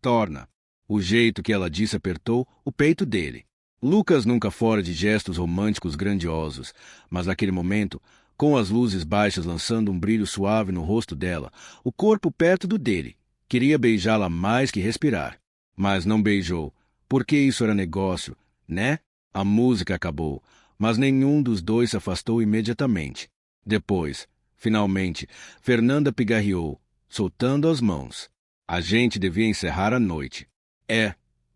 Torna. O jeito que ela disse apertou o peito dele. Lucas nunca fora de gestos românticos grandiosos, mas naquele momento, com as luzes baixas lançando um brilho suave no rosto dela, o corpo perto do dele, queria beijá-la mais que respirar. Mas não beijou, porque isso era negócio, né? A música acabou, mas nenhum dos dois se afastou imediatamente. Depois, finalmente, Fernanda pigarreou, soltando as mãos. A gente devia encerrar a noite.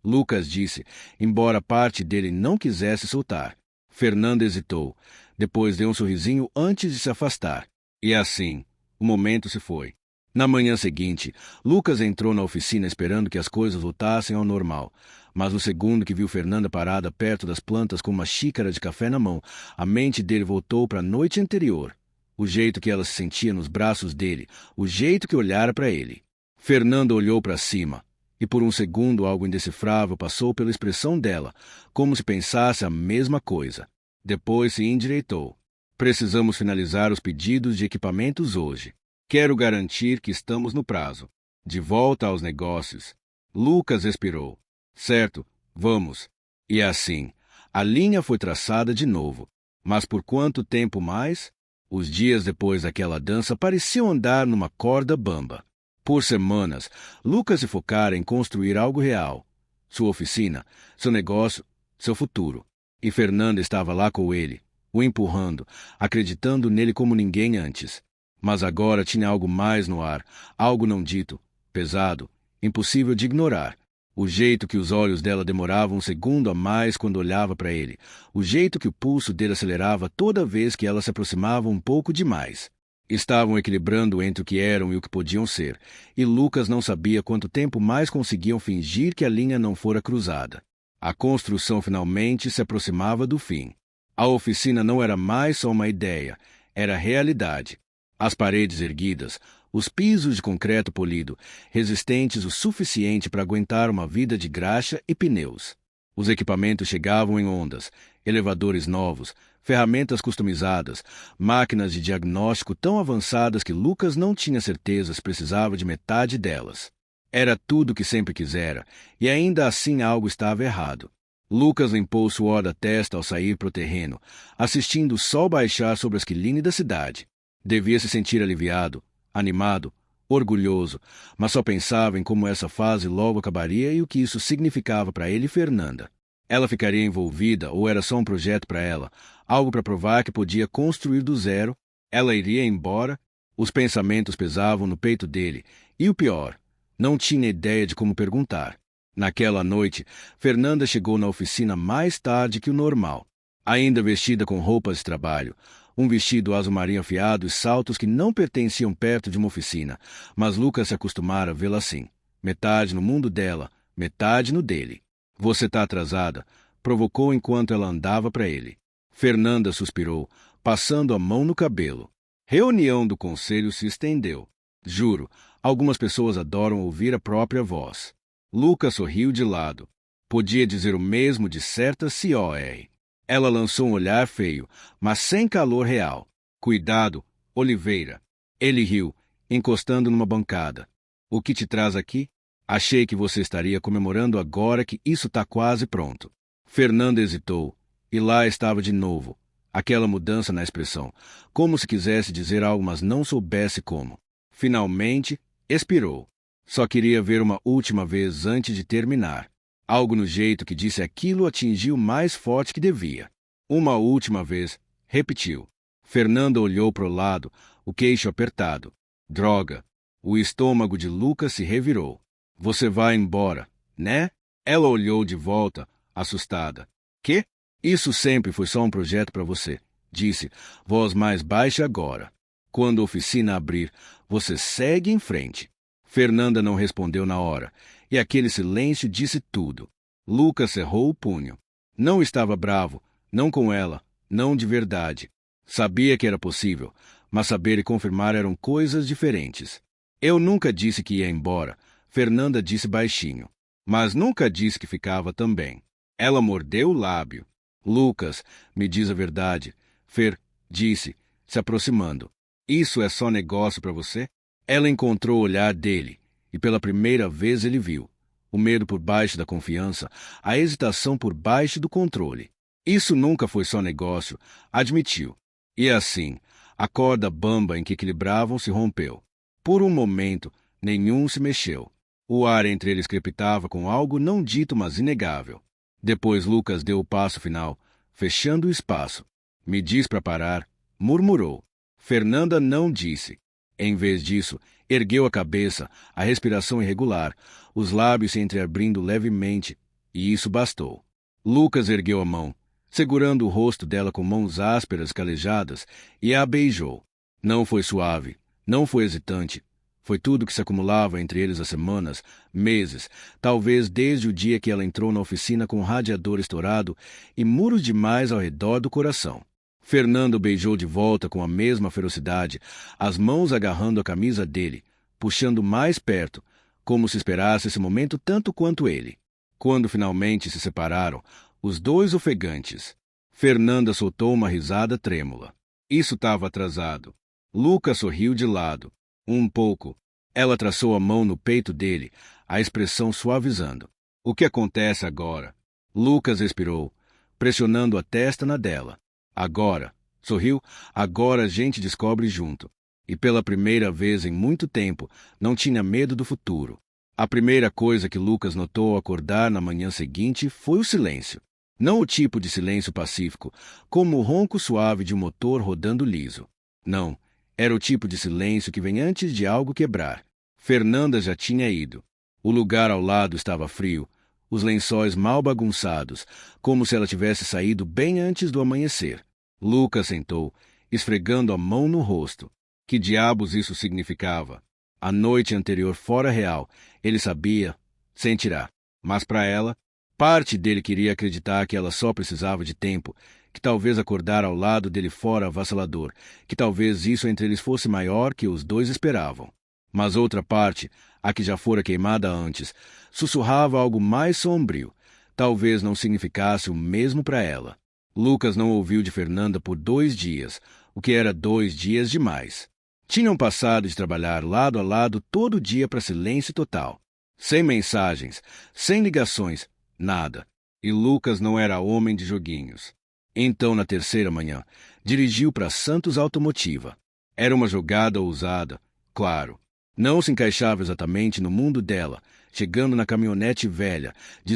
Lucas disse, embora parte dele não quisesse soltar. Fernanda hesitou, depois deu um sorrisinho antes de se afastar. E assim, o momento se foi. Na manhã seguinte, Lucas entrou na oficina esperando que as coisas voltassem ao normal. Mas no segundo que viu Fernanda parada perto das plantas com uma xícara de café na mão, a mente dele voltou para a noite anterior. O jeito que ela se sentia nos braços dele, o jeito que olhara para ele. Fernanda olhou para cima, e por um segundo algo indecifrável passou pela expressão dela, como se pensasse a mesma coisa. Depois se endireitou. Precisamos finalizar os pedidos de equipamentos hoje. Quero garantir que estamos no prazo. De volta aos negócios. Lucas respirou. Certo, vamos. E assim, a linha foi traçada de novo. Mas por quanto tempo mais? Os dias depois daquela dança pareciam andar numa corda bamba. Por semanas, Lucas se focara em construir algo real. Sua oficina, seu negócio, seu futuro. E Fernanda estava lá com ele, o empurrando, acreditando nele como ninguém antes. Mas agora tinha algo mais no ar, algo não dito, pesado, impossível de ignorar. O jeito que os olhos dela demoravam um segundo a mais quando olhava para ele, o jeito que o pulso dele acelerava toda vez que ela se aproximava um pouco demais. Estavam equilibrando entre o que eram e o que podiam ser, e Lucas não sabia quanto tempo mais conseguiam fingir que a linha não fora cruzada. A construção finalmente se aproximava do fim. A oficina não era mais só uma ideia, era realidade. As paredes erguidas, os pisos de concreto polido, resistentes o suficiente para aguentar uma vida de graxa e pneus. Os equipamentos chegavam em ondas, elevadores novos, ferramentas customizadas, máquinas de diagnóstico tão avançadas que Lucas não tinha certeza se precisava de metade delas. Era tudo o que sempre quisera, e ainda assim algo estava errado. Lucas limpou o suor da testa ao sair para o terreno, assistindo o sol baixar sobre as quiline da cidade. Devia se sentir aliviado, animado, orgulhoso, mas só pensava em como essa fase logo acabaria e o que isso significava para ele e Fernanda. Ela ficaria envolvida ou era só um projeto para ela, algo para provar que podia construir do zero? Ela iria embora? Os pensamentos pesavam no peito dele, e o pior, não tinha ideia de como perguntar. Naquela noite, Fernanda chegou na oficina mais tarde que o normal, ainda vestida com roupas de trabalho, um vestido azul marinho afiado e saltos que não pertenciam perto de uma oficina, mas Lucas se acostumara a vê-la assim, metade no mundo dela, metade no dele. Você está atrasada, provocou enquanto ela andava para ele. Fernanda suspirou, passando a mão no cabelo. Reunião do conselho se estendeu. Juro, algumas pessoas adoram ouvir a própria voz. Lucas sorriu de lado. Podia dizer o mesmo de certa COR. Ela lançou um olhar feio, mas sem calor real. Cuidado, Oliveira. Ele riu, encostando numa bancada. O que te traz aqui? Achei que você estaria comemorando agora que isso está quase pronto. Fernanda hesitou, e lá estava de novo, aquela mudança na expressão, como se quisesse dizer algo, mas não soubesse como. Finalmente, expirou. Só queria ver uma última vez antes de terminar. Algo no jeito que disse aquilo atingiu mais forte que devia. Uma última vez, repetiu. Fernanda olhou para o lado, o queixo apertado. Droga! O estômago de Lucas se revirou. Você vai embora, né? Ela olhou de volta, assustada. Quê? Isso sempre foi só um projeto para você, disse, voz mais baixa agora. Quando a oficina abrir, você segue em frente. Fernanda não respondeu na hora, e aquele silêncio disse tudo. Lucas cerrou o punho. Não estava bravo, não com ela, não de verdade. Sabia que era possível, mas saber e confirmar eram coisas diferentes. Eu nunca disse que ia embora, Fernanda disse baixinho. Mas nunca disse que ficava também. Ela mordeu o lábio. Lucas, me diz a verdade. Fer, disse, se aproximando. Isso é só negócio para você? Ela encontrou o olhar dele, e pela primeira vez ele viu. O medo por baixo da confiança, a hesitação por baixo do controle. Isso nunca foi só negócio, admitiu. E assim, a corda bamba em que equilibravam se rompeu. Por um momento, nenhum se mexeu. O ar entre eles crepitava com algo não dito, mas inegável. Depois Lucas deu o passo final, fechando o espaço. Me diz para parar, murmurou. Fernanda não disse. Em vez disso, ergueu a cabeça, a respiração irregular, os lábios se entreabrindo levemente, e isso bastou. Lucas ergueu a mão, segurando o rosto dela com mãos ásperas calejadas, e a beijou. Não foi suave, não foi hesitante. Foi tudo que se acumulava entre eles há semanas, meses, talvez desde o dia que ela entrou na oficina com o radiador estourado e muros demais ao redor do coração. Fernando beijou de volta com a mesma ferocidade, as mãos agarrando a camisa dele, puxando mais perto, como se esperasse esse momento tanto quanto ele. Quando finalmente se separaram, os dois ofegantes, Fernanda soltou uma risada trêmula. Isso estava atrasado. Lucas sorriu de lado. Um pouco. Ela traçou a mão no peito dele, a expressão suavizando. O que acontece agora? Lucas expirou, pressionando a testa na dela. Agora, sorriu, agora a gente descobre junto. E pela primeira vez em muito tempo, não tinha medo do futuro. A primeira coisa que Lucas notou ao acordar na manhã seguinte foi o silêncio. Não o tipo de silêncio pacífico, como o ronco suave de um motor rodando liso. Não, era o tipo de silêncio que vem antes de algo quebrar. Fernanda já tinha ido. O lugar ao lado estava frio, os lençóis mal bagunçados, como se ela tivesse saído bem antes do amanhecer. Lucas sentou, esfregando a mão no rosto. Que diabos isso significava? A noite anterior fora real, ele sabia, sentirá. Mas para ela, parte dele queria acreditar que ela só precisava de tempo, que talvez acordar ao lado dele fora avassalador, que talvez isso entre eles fosse maior que os dois esperavam. Mas outra parte, a que já fora queimada antes, sussurrava algo mais sombrio. Talvez não significasse o mesmo para ela. Lucas não ouviu de Fernanda por 2 dias, o que era 2 dias demais. Tinham passado de trabalhar lado a lado todo dia para silêncio total. Sem mensagens, sem ligações, nada. E Lucas não era homem de joguinhos. Então, na terceira manhã, dirigiu para Santos Automotiva. Era uma jogada ousada, claro. Não se encaixava exatamente no mundo dela, chegando na caminhonete velha,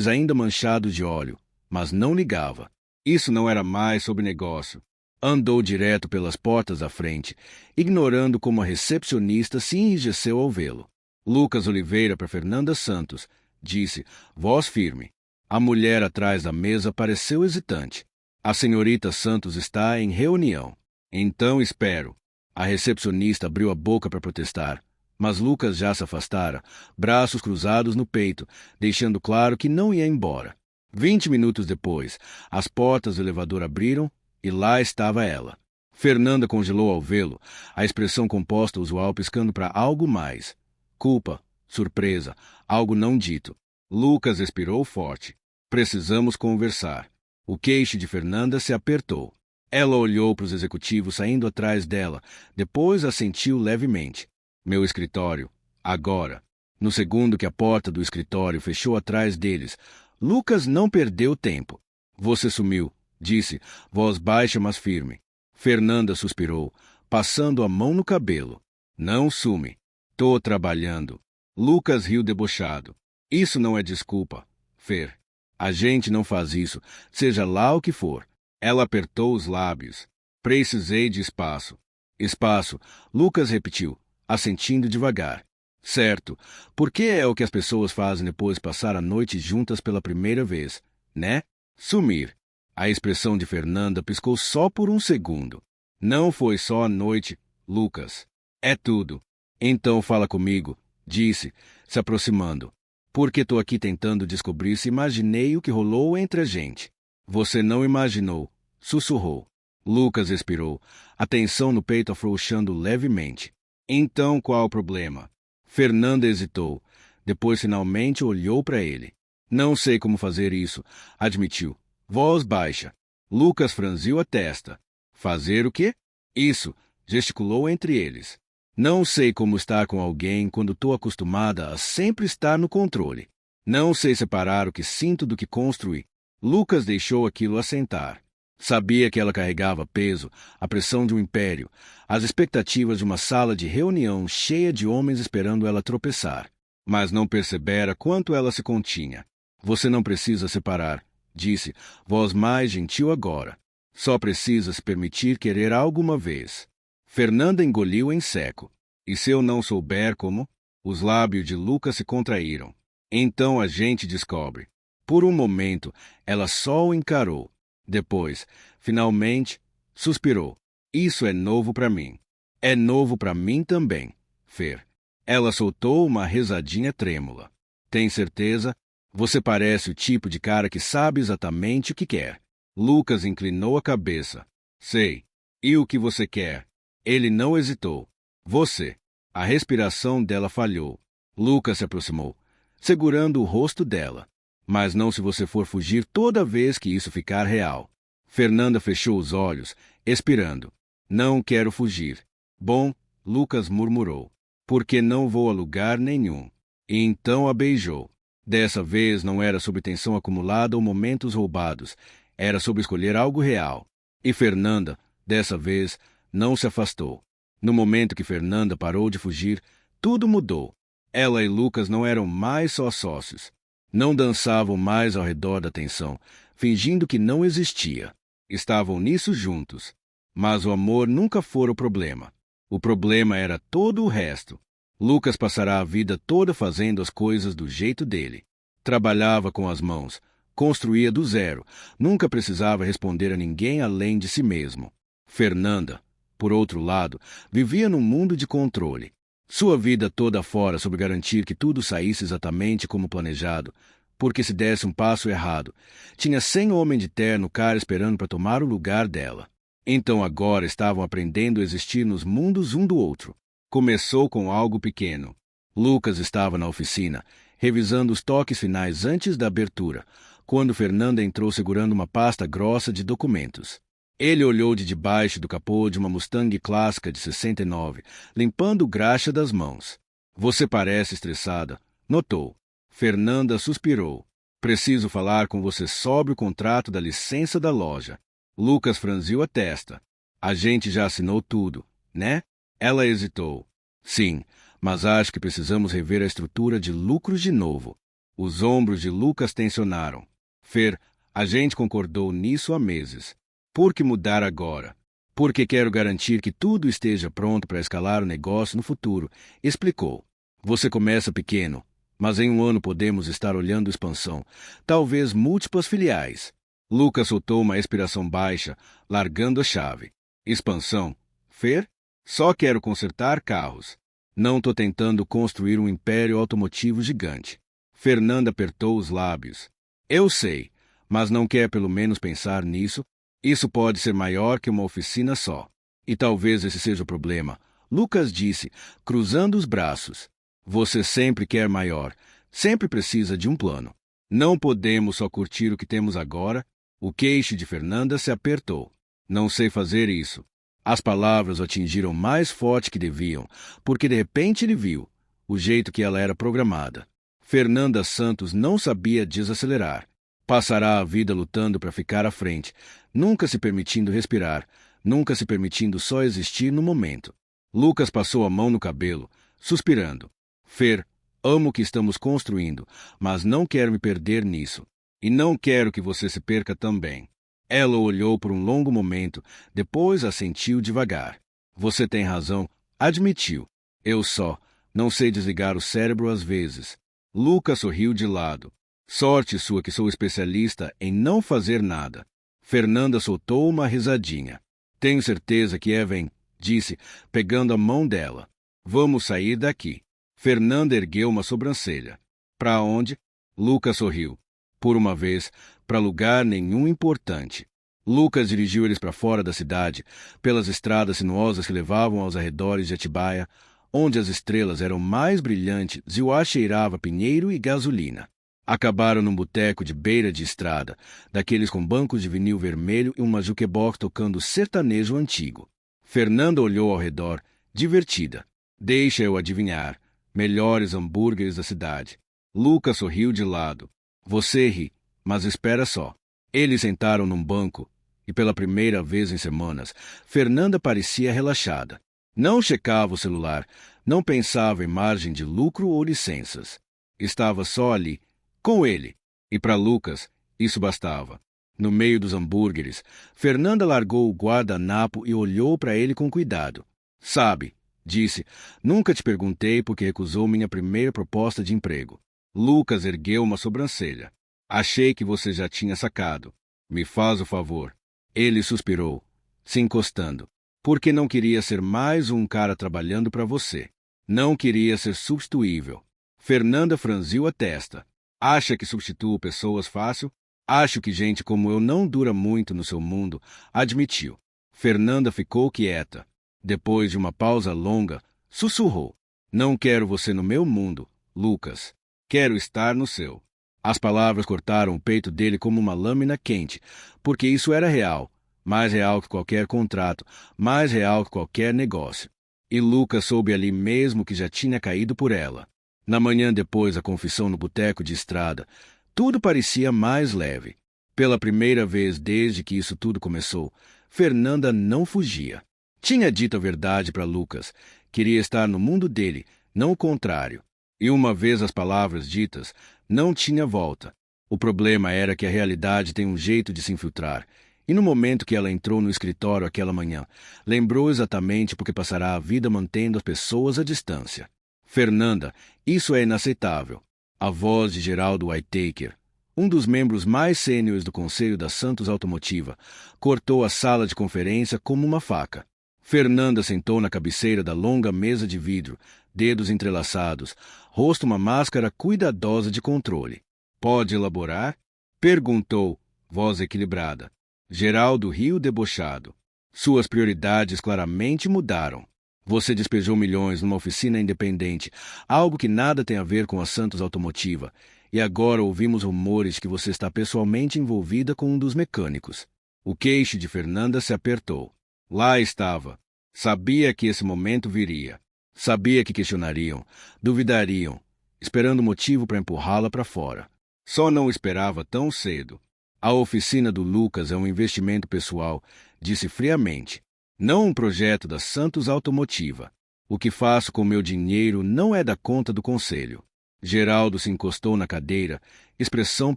ainda manchado de óleo, mas não ligava. Isso não era mais sobre negócio. Andou direto pelas portas à frente, ignorando como a recepcionista se enrijeceu ao vê-lo. Lucas Oliveira para Fernanda Santos, disse, voz firme. A mulher atrás da mesa pareceu hesitante. A senhorita Santos está em reunião. Então espero. A recepcionista abriu a boca para protestar, mas Lucas já se afastara, braços cruzados no peito, deixando claro que não ia embora. 20 minutos depois, as portas do elevador abriram e lá estava ela. Fernanda congelou ao vê-lo, a expressão composta usual piscando para algo mais. Culpa, surpresa, algo não dito. Lucas expirou forte. Precisamos conversar. O queixo de Fernanda se apertou. Ela olhou para os executivos saindo atrás dela, depois assentiu levemente. Meu escritório. Agora. No segundo que a porta do escritório fechou atrás deles, Lucas não perdeu tempo. Você sumiu, disse, voz baixa mas firme. Fernanda suspirou, passando a mão no cabelo. Não sume. Tô trabalhando. Lucas riu debochado. Isso não é desculpa, Fer. A gente não faz isso, seja lá o que for. Ela apertou os lábios. Precisei de espaço. Espaço, Lucas repetiu, assentindo devagar. Certo, porque é o que as pessoas fazem depois de passar a noite juntas pela primeira vez, né? Sumir. A expressão de Fernanda piscou só por um segundo. Não foi só a noite, Lucas. É tudo. Então fala comigo, disse, se aproximando. Porque tô aqui tentando descobrir se imaginei o que rolou entre a gente. Você não imaginou, sussurrou. Lucas expirou, a tensão no peito afrouxando levemente. Então qual o problema? Fernanda hesitou. Depois finalmente olhou para ele. Não sei como fazer isso, admitiu. Voz baixa. Lucas franziu a testa. Fazer o quê? Isso, gesticulou entre eles. Não sei como estar com alguém quando estou acostumada a sempre estar no controle. Não sei separar o que sinto do que construí. Lucas deixou aquilo assentar. Sabia que ela carregava peso, a pressão de um império, as expectativas de uma sala de reunião cheia de homens esperando ela tropeçar. Mas não percebera quanto ela se continha. Você não precisa separar, disse, voz mais gentil agora. Só precisa se permitir querer algo uma vez. Fernanda engoliu em seco. E se eu não souber como? Os lábios de Lucas se contraíram. Então a gente descobre. Por um momento, ela só o encarou. Depois, finalmente, suspirou. Isso é novo para mim. É novo para mim também, Fer. Ela soltou uma risadinha trêmula. Tem certeza? Você parece o tipo de cara que sabe exatamente o que quer. Lucas inclinou a cabeça. Sei. E o que você quer? Ele não hesitou. Você. A respiração dela falhou. Lucas se aproximou, segurando o rosto dela. Mas não se você for fugir toda vez que isso ficar real. Fernanda fechou os olhos, expirando. Não quero fugir. Bom, Lucas murmurou. Porque não vou a lugar nenhum. E então a beijou. Dessa vez não era sobre tensão acumulada ou momentos roubados. Era sobre escolher algo real. E Fernanda, dessa vez, não se afastou. No momento que Fernanda parou de fugir, tudo mudou. Ela e Lucas não eram mais só sócios. Não dançavam mais ao redor da tensão, fingindo que não existia. Estavam nisso juntos. Mas o amor nunca fora o problema. O problema era todo o resto. Lucas passará a vida toda fazendo as coisas do jeito dele. Trabalhava com as mãos, construía do zero, nunca precisava responder a ninguém além de si mesmo. Fernanda, por outro lado, vivia num mundo de controle. Sua vida toda fora sobre garantir que tudo saísse exatamente como planejado, porque se desse um passo errado, tinha 100 homens de terno cara esperando para tomar o lugar dela. Então agora estavam aprendendo a existir nos mundos um do outro. Começou com algo pequeno. Lucas estava na oficina, revisando os toques finais antes da abertura, quando Fernanda entrou segurando uma pasta grossa de documentos. Ele olhou de debaixo do capô de uma Mustang clássica de 69, limpando graxa das mãos. Você parece estressada, notou. Fernanda suspirou. Preciso falar com você sobre o contrato da licença da loja. Lucas franziu a testa. A gente já assinou tudo, né? Ela hesitou. Sim, mas acho que precisamos rever a estrutura de lucros de novo. Os ombros de Lucas tensionaram. Fer, a gente concordou nisso há meses. Por que mudar agora? Porque quero garantir que tudo esteja pronto para escalar o negócio no futuro, explicou. Você começa pequeno, mas em um ano podemos estar olhando expansão, talvez múltiplas filiais. Lucas soltou uma expiração baixa, largando a chave. Expansão? Fer? Só quero consertar carros. Não estou tentando construir um império automotivo gigante. Fernanda apertou os lábios. Eu sei, mas não quer pelo menos pensar nisso? Isso pode ser maior que uma oficina só. E talvez esse seja o problema. Lucas disse, cruzando os braços. Você sempre quer maior. Sempre precisa de um plano. Não podemos só curtir o que temos agora. O queixo de Fernanda se apertou. Não sei fazer isso. As palavras o atingiram mais forte que deviam, porque de repente ele viu o jeito que ela era programada. Fernanda Santos não sabia desacelerar. Passará a vida lutando para ficar à frente, nunca se permitindo respirar, nunca se permitindo só existir no momento. Lucas passou a mão no cabelo, suspirando. Fer, amo o que estamos construindo, mas não quero me perder nisso. E não quero que você se perca também. Ela o olhou por um longo momento, depois assentiu devagar. Você tem razão, admitiu. Eu só não sei desligar o cérebro às vezes. Lucas sorriu de lado. Sorte sua que sou especialista em não fazer nada. Fernanda soltou uma risadinha. Tenho certeza que Evan, disse, pegando a mão dela. Vamos sair daqui. Fernanda ergueu uma sobrancelha. Para onde? Lucas sorriu. Por uma vez, para lugar nenhum importante. Lucas dirigiu eles para fora da cidade, pelas estradas sinuosas que levavam aos arredores de Atibaia, onde as estrelas eram mais brilhantes e o ar cheirava a pinheiro e gasolina. Acabaram num boteco de beira de estrada, daqueles com bancos de vinil vermelho e uma jukebox tocando sertanejo antigo. Fernanda olhou ao redor, divertida. Deixa eu adivinhar. Melhores hambúrgueres da cidade. Lucas sorriu de lado. Você ri, mas espera só. Eles sentaram num banco, e pela primeira vez em semanas, Fernanda parecia relaxada. Não checava o celular, não pensava em margem de lucro ou licenças. Estava só ali, com ele. E para Lucas, isso bastava. No meio dos hambúrgueres, Fernanda largou o guardanapo e olhou para ele com cuidado. Sabe, disse, nunca te perguntei porque recusou minha primeira proposta de emprego. Lucas ergueu uma sobrancelha. Achei que você já tinha sacado. Me faz o favor. Ele suspirou, se encostando. Porque não queria ser mais um cara trabalhando para você. Não queria ser substituível. Fernanda franziu a testa. Acha que substituo pessoas fácil? Acho que gente como eu não dura muito no seu mundo, admitiu. Fernanda ficou quieta. Depois de uma pausa longa, sussurrou. Não quero você no meu mundo, Lucas. Quero estar no seu. As palavras cortaram o peito dele como uma lâmina quente, porque isso era real, mais real que qualquer contrato, mais real que qualquer negócio. E Lucas soube ali mesmo que já tinha caído por ela. Na manhã depois da confissão no boteco de estrada, tudo parecia mais leve. Pela primeira vez desde que isso tudo começou, Fernanda não fugia. Tinha dito a verdade para Lucas. Queria estar no mundo dele, não o contrário. E uma vez as palavras ditas, não tinha volta. O problema era que a realidade tem um jeito de se infiltrar. E no momento que ela entrou no escritório aquela manhã, lembrou exatamente porque passará a vida mantendo as pessoas à distância. Fernanda, isso é inaceitável. A voz de Geraldo Whittaker, um dos membros mais sêniores do Conselho da Santos Automotiva, cortou a sala de conferência como uma faca. Fernanda sentou na cabeceira da longa mesa de vidro, dedos entrelaçados, rosto uma máscara cuidadosa de controle. Pode elaborar? Perguntou, voz equilibrada. Geraldo riu debochado. Suas prioridades claramente mudaram. Você despejou milhões numa oficina independente, algo que nada tem a ver com a Santos Automotiva, e agora ouvimos rumores que você está pessoalmente envolvida com um dos mecânicos. O queixo de Fernanda se apertou. Lá estava. Sabia que esse momento viria. Sabia que questionariam, duvidariam, esperando motivo para empurrá-la para fora. Só não esperava tão cedo. A oficina do Lucas é um investimento pessoal, disse friamente. Não um projeto da Santos Automotiva. O que faço com meu dinheiro não é da conta do conselho. Geraldo se encostou na cadeira, expressão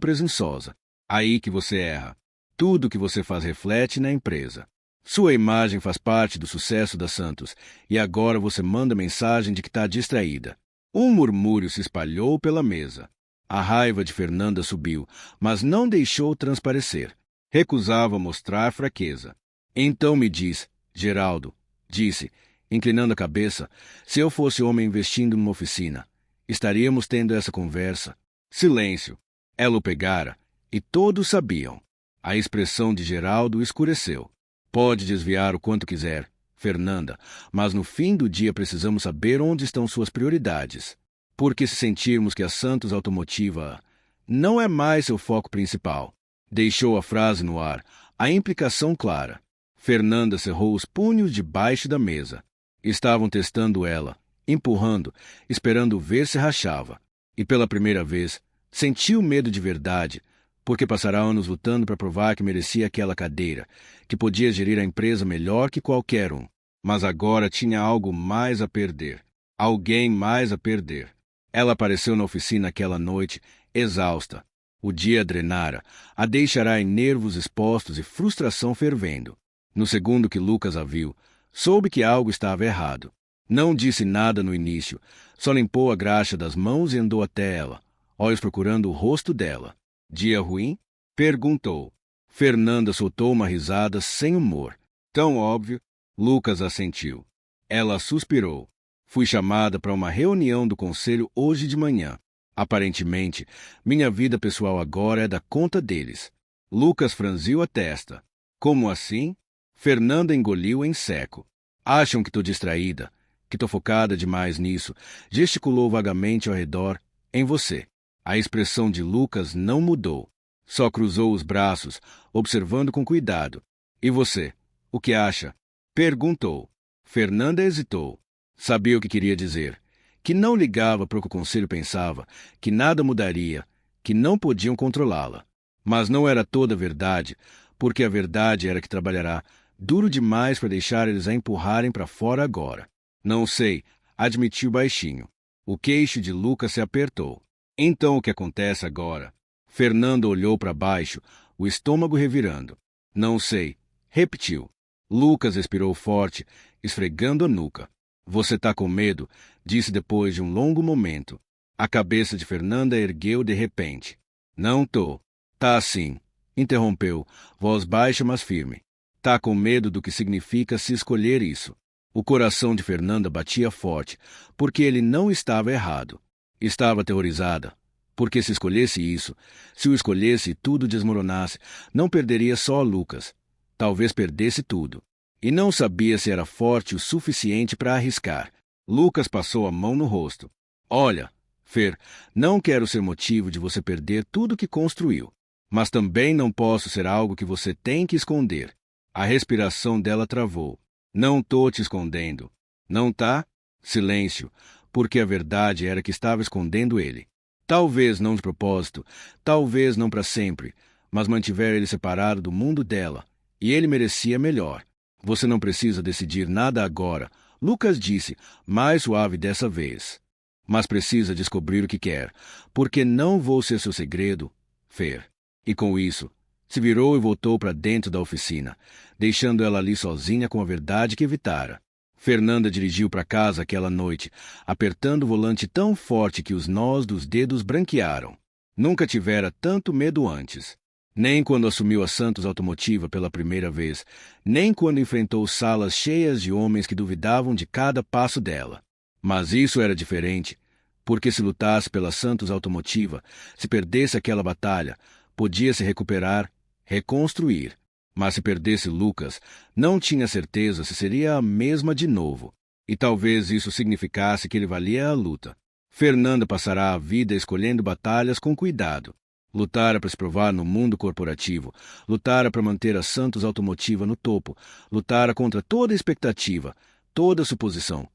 presunçosa. Aí que você erra. Tudo que você faz reflete na empresa. Sua imagem faz parte do sucesso da Santos, e agora você manda mensagem de que está distraída. Um murmúrio se espalhou pela mesa. A raiva de Fernanda subiu, mas não deixou transparecer. Recusava mostrar fraqueza. Então me diz, Geraldo, disse, inclinando a cabeça, se eu fosse homem investindo numa oficina, estaríamos tendo essa conversa. Silêncio. Ela o pegara, e todos sabiam. A expressão de Geraldo escureceu. Pode desviar o quanto quiser, Fernanda, mas no fim do dia precisamos saber onde estão suas prioridades. Porque se sentirmos que a Santos Automotiva não é mais seu foco principal, Deixou a frase no ar, a implicação clara. Fernanda cerrou os punhos debaixo da mesa. Estavam testando ela, empurrando, esperando ver se rachava. E pela primeira vez, sentiu medo de verdade, porque passará anos lutando para provar que merecia aquela cadeira, que podia gerir a empresa melhor que qualquer um. Mas agora tinha algo mais a perder. Alguém mais a perder. Ela apareceu na oficina aquela noite, exausta. O dia drenara, a deixará em nervos expostos e frustração fervendo. No segundo que Lucas a viu, soube que algo estava errado. Não disse nada no início, só limpou a graxa das mãos e andou até ela, olhos procurando o rosto dela. Dia ruim? Perguntou. Fernanda soltou uma risada sem humor. Tão óbvio. Lucas assentiu. Ela suspirou. Fui chamada para uma reunião do conselho hoje de manhã. Aparentemente, minha vida pessoal agora é da conta deles. Lucas franziu a testa. Como assim? Fernanda engoliu em seco. Acham que estou distraída, que estou focada demais nisso. Gesticulou vagamente ao redor. Em você. A expressão de Lucas não mudou. Só cruzou os braços, observando com cuidado. E você? O que acha? Perguntou. Fernanda hesitou. Sabia o que queria dizer. Que não ligava para o que o conselho pensava, que nada mudaria, que não podiam controlá-la. Mas não era toda a verdade, porque a verdade era que trabalhará duro demais para deixar eles a empurrarem para fora agora. Não sei, admitiu baixinho. O queixo de Lucas se apertou. Então o que acontece agora? Fernando olhou para baixo, o estômago revirando. Não sei, repetiu. Lucas respirou forte, esfregando a nuca. Você tá com medo? Disse depois de um longo momento. A cabeça de Fernanda ergueu de repente. Não tô. Tá sim, interrompeu, voz baixa mas firme. Tá com medo do que significa se escolher isso. O coração de Fernanda batia forte, porque ele não estava errado. Estava aterrorizada, porque se escolhesse isso, se o escolhesse e tudo desmoronasse, não perderia só a Lucas. Talvez perdesse tudo. E não sabia se era forte o suficiente para arriscar. Lucas passou a mão no rosto. Olha, Fer, não quero ser motivo de você perder tudo que construiu. Mas também não posso ser algo que você tem que esconder. A respiração dela travou. Não tô te escondendo. Não tá? Silêncio, porque a verdade era que estava escondendo ele. Talvez não de propósito, talvez não para sempre, mas mantiver ele separado do mundo dela. E ele merecia melhor. Você não precisa decidir nada agora, Lucas disse, mais suave dessa vez. Mas precisa descobrir o que quer, porque não vou ser seu segredo, Fer. E com isso, se virou e voltou para dentro da oficina, deixando ela ali sozinha com a verdade que evitara. Fernanda dirigiu para casa aquela noite, apertando o volante tão forte que os nós dos dedos branquearam. Nunca tivera tanto medo antes. Nem quando assumiu a Santos Automotiva pela primeira vez, nem quando enfrentou salas cheias de homens que duvidavam de cada passo dela. Mas isso era diferente, porque se lutasse pela Santos Automotiva, se perdesse aquela batalha, podia se recuperar, reconstruir. Mas se perdesse Lucas, não tinha certeza se seria a mesma de novo. E talvez isso significasse que ele valia a luta. Fernanda passará a vida escolhendo batalhas com cuidado. Lutara para se provar no mundo corporativo, lutara para manter a Santos Automotiva no topo, lutara contra toda expectativa, toda suposição,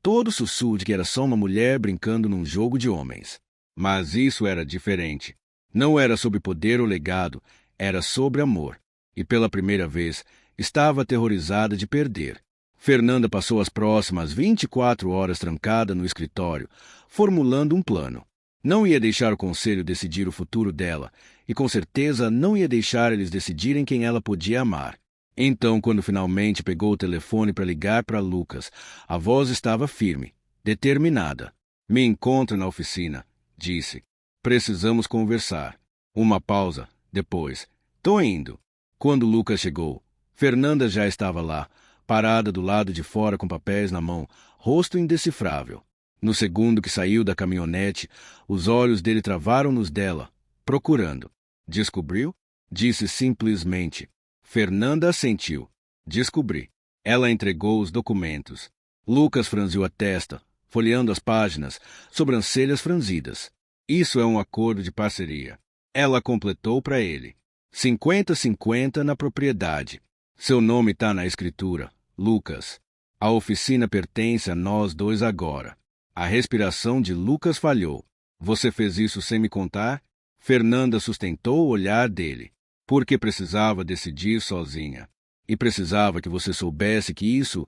todo sussurro de que era só uma mulher brincando num jogo de homens. Mas isso era diferente. Não era sobre poder ou legado, era sobre amor. E pela primeira vez, estava aterrorizada de perder. Fernanda passou as próximas 24 horas trancada no escritório, formulando um plano. Não ia deixar o conselho decidir o futuro dela, e com certeza não ia deixar eles decidirem quem ela podia amar. Então, quando finalmente pegou o telefone para ligar para Lucas, a voz estava firme, determinada. Me encontre na oficina, disse. Precisamos conversar. Uma pausa, depois. Tô indo. Quando Lucas chegou, Fernanda já estava lá, parada do lado de fora com papéis na mão, rosto indecifrável. No segundo que saiu da caminhonete, os olhos dele travaram nos dela, procurando. Descobriu? Disse simplesmente. Fernanda assentiu. Descobri. Ela entregou os documentos. Lucas franziu a testa, folheando as páginas, sobrancelhas franzidas. Isso é um acordo de parceria. Ela completou para ele. 50-50 na propriedade. Seu nome está na escritura, Lucas. A oficina pertence a nós dois agora. A respiração de Lucas falhou. Você fez isso sem me contar? Fernanda sustentou o olhar dele. Porque precisava decidir sozinha. E precisava que você soubesse que isso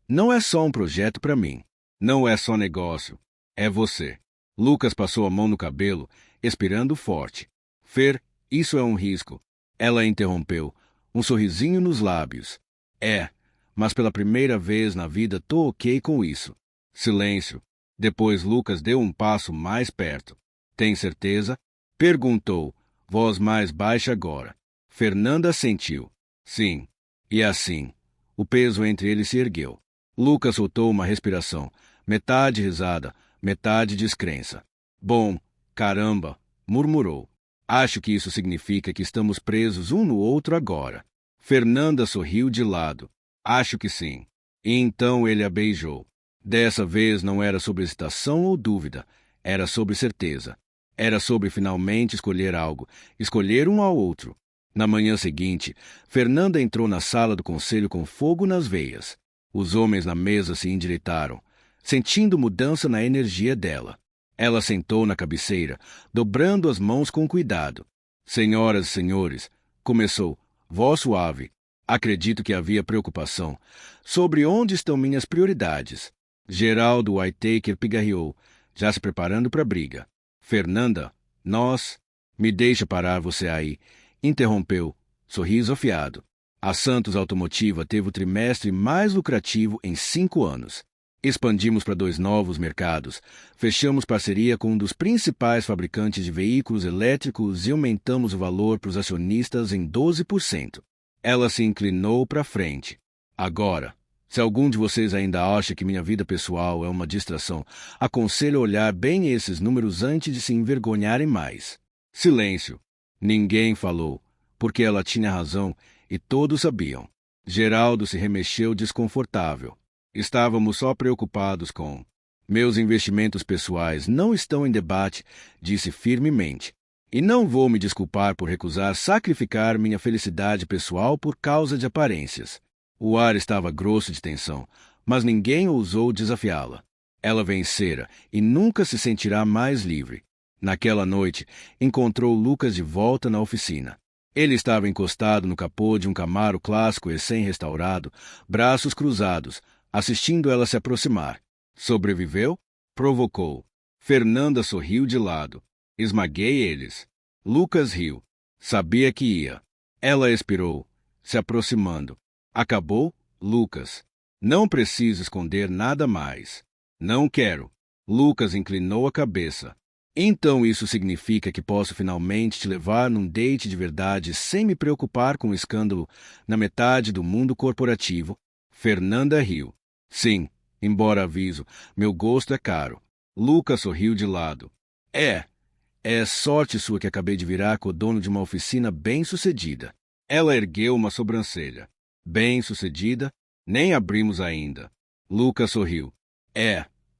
não é só um projeto para mim. Não é só negócio. É você. Lucas passou a mão no cabelo, expirando forte. Fer, isso é um risco. Ela interrompeu, um sorrisinho nos lábios. É, mas pela primeira vez na vida tô ok com isso. Silêncio. Depois Lucas deu um passo mais perto. Tem certeza? Perguntou, voz mais baixa agora. Fernanda assentiu. Sim. E assim, o peso entre eles se ergueu. Lucas soltou uma respiração, metade risada, metade descrença. Bom, caramba, murmurou. Acho que isso significa que estamos presos um no outro agora. Fernanda sorriu de lado. Acho que sim. E então ele a beijou. Dessa vez não era sobre hesitação ou dúvida, era sobre certeza. Era sobre finalmente escolher algo, escolher um ao outro. Na manhã seguinte, Fernanda entrou na sala do conselho com fogo nas veias. Os homens na mesa se endireitaram, sentindo mudança na energia dela. Ela sentou na cabeceira, dobrando as mãos com cuidado. Senhoras e senhores, começou, voz suave. Acredito que havia preocupação sobre onde estão minhas prioridades. Geraldo Whittaker pigarreou, já se preparando para a briga. Fernanda, nós... Me deixa parar você aí. Interrompeu, sorriso afiado. A Santos Automotiva teve o trimestre mais lucrativo em 5 anos. Expandimos para 2 novos mercados, fechamos parceria com um dos principais fabricantes de veículos elétricos e aumentamos o valor para os acionistas em 12%. Ela se inclinou para frente. Agora, se algum de vocês ainda acha que minha vida pessoal é uma distração, aconselho a olhar bem esses números antes de se envergonharem mais. Silêncio. Ninguém falou, porque ela tinha razão e todos sabiam. Geraldo se remexeu desconfortável. Estávamos só preocupados com... Meus investimentos pessoais não estão em debate, disse firmemente. E não vou me desculpar por recusar sacrificar minha felicidade pessoal por causa de aparências. O ar estava grosso de tensão, mas ninguém ousou desafiá-la. Ela vencera e nunca se sentirá mais livre. Naquela noite, encontrou Lucas de volta na oficina. Ele estava encostado no capô de um Camaro clássico recém-restaurado, braços cruzados, assistindo ela se aproximar. Sobreviveu? Provocou. Fernanda sorriu de lado. Esmaguei eles. Lucas riu. Sabia que ia. Ela expirou, se aproximando. Acabou, Lucas. Não preciso esconder nada mais. Não quero. Lucas inclinou a cabeça. Então isso significa que posso finalmente te levar num date de verdade sem me preocupar com o escândalo na metade do mundo corporativo? Fernanda riu. Sim, embora aviso, meu gosto é caro. Lucas sorriu de lado. É sorte sua que acabei de virar codono de uma oficina bem-sucedida. Ela ergueu uma sobrancelha. Bem-sucedida? Nem abrimos ainda. Lucas sorriu.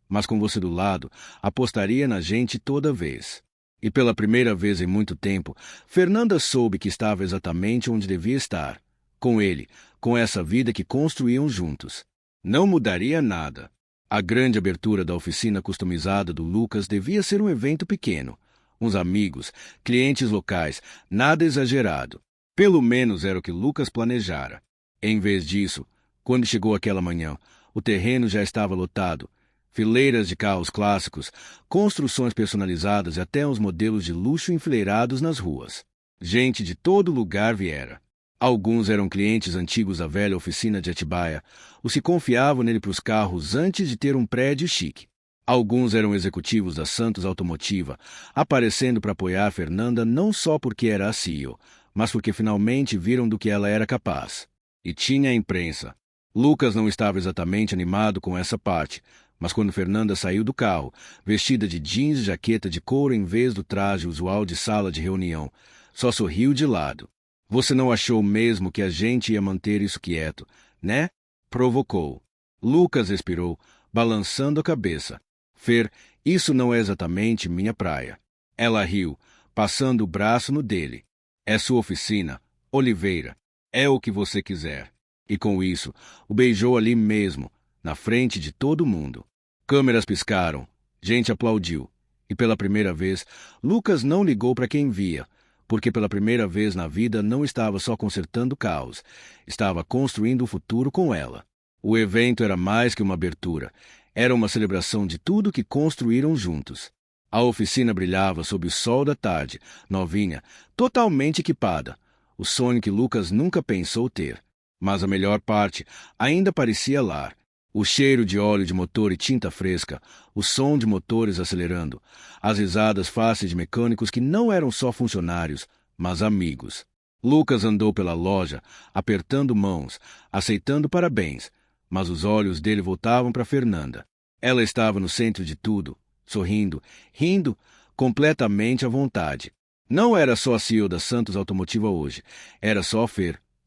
Mas com você do lado, apostaria na gente toda vez. E pela primeira vez em muito tempo, Fernanda soube que estava exatamente onde devia estar. Com ele, com essa vida que construíam juntos. Não mudaria nada. A grande abertura da oficina customizada do Lucas devia ser um evento pequeno. Uns amigos, clientes locais, nada exagerado. Pelo menos era o que Lucas planejara. Em vez disso, quando chegou aquela manhã, o terreno já estava lotado. Fileiras de carros clássicos, construções personalizadas e até uns modelos de luxo enfileirados nas ruas. Gente de todo lugar viera. Alguns eram clientes antigos da velha oficina de Atibaia, os que confiavam nele para os carros antes de ter um prédio chique. Alguns eram executivos da Santos Automotiva, aparecendo para apoiar Fernanda não só porque era a CEO, mas porque finalmente viram do que ela era capaz. E tinha a imprensa. Lucas não estava exatamente animado com essa parte, mas quando Fernanda saiu do carro, vestida de jeans e jaqueta de couro em vez do traje usual de sala de reunião, só sorriu de lado. Você não achou mesmo que a gente ia manter isso quieto, né? Provocou. Lucas expirou, balançando a cabeça. Fer, isso não é exatamente minha praia. Ela riu, passando o braço no dele. É sua oficina, Oliveira. É o que você quiser. E com isso, o beijou ali mesmo, na frente de todo mundo. Câmeras piscaram, gente aplaudiu. E pela primeira vez, Lucas não ligou para quem via, porque pela primeira vez na vida não estava só consertando caos, estava construindo o futuro com ela. O evento era mais que uma abertura, era uma celebração de tudo que construíram juntos. A oficina brilhava sob o sol da tarde, novinha, totalmente equipada, o sonho que Lucas nunca pensou ter. Mas a melhor parte ainda parecia lá. O cheiro de óleo de motor e tinta fresca, o som de motores acelerando, as risadas fáceis de mecânicos que não eram só funcionários, mas amigos. Lucas andou pela loja, apertando mãos, aceitando parabéns, mas os olhos dele voltavam para Fernanda. Ela estava no centro de tudo, sorrindo, rindo, completamente à vontade. Não era só a CEO da Santos Automotiva hoje, era só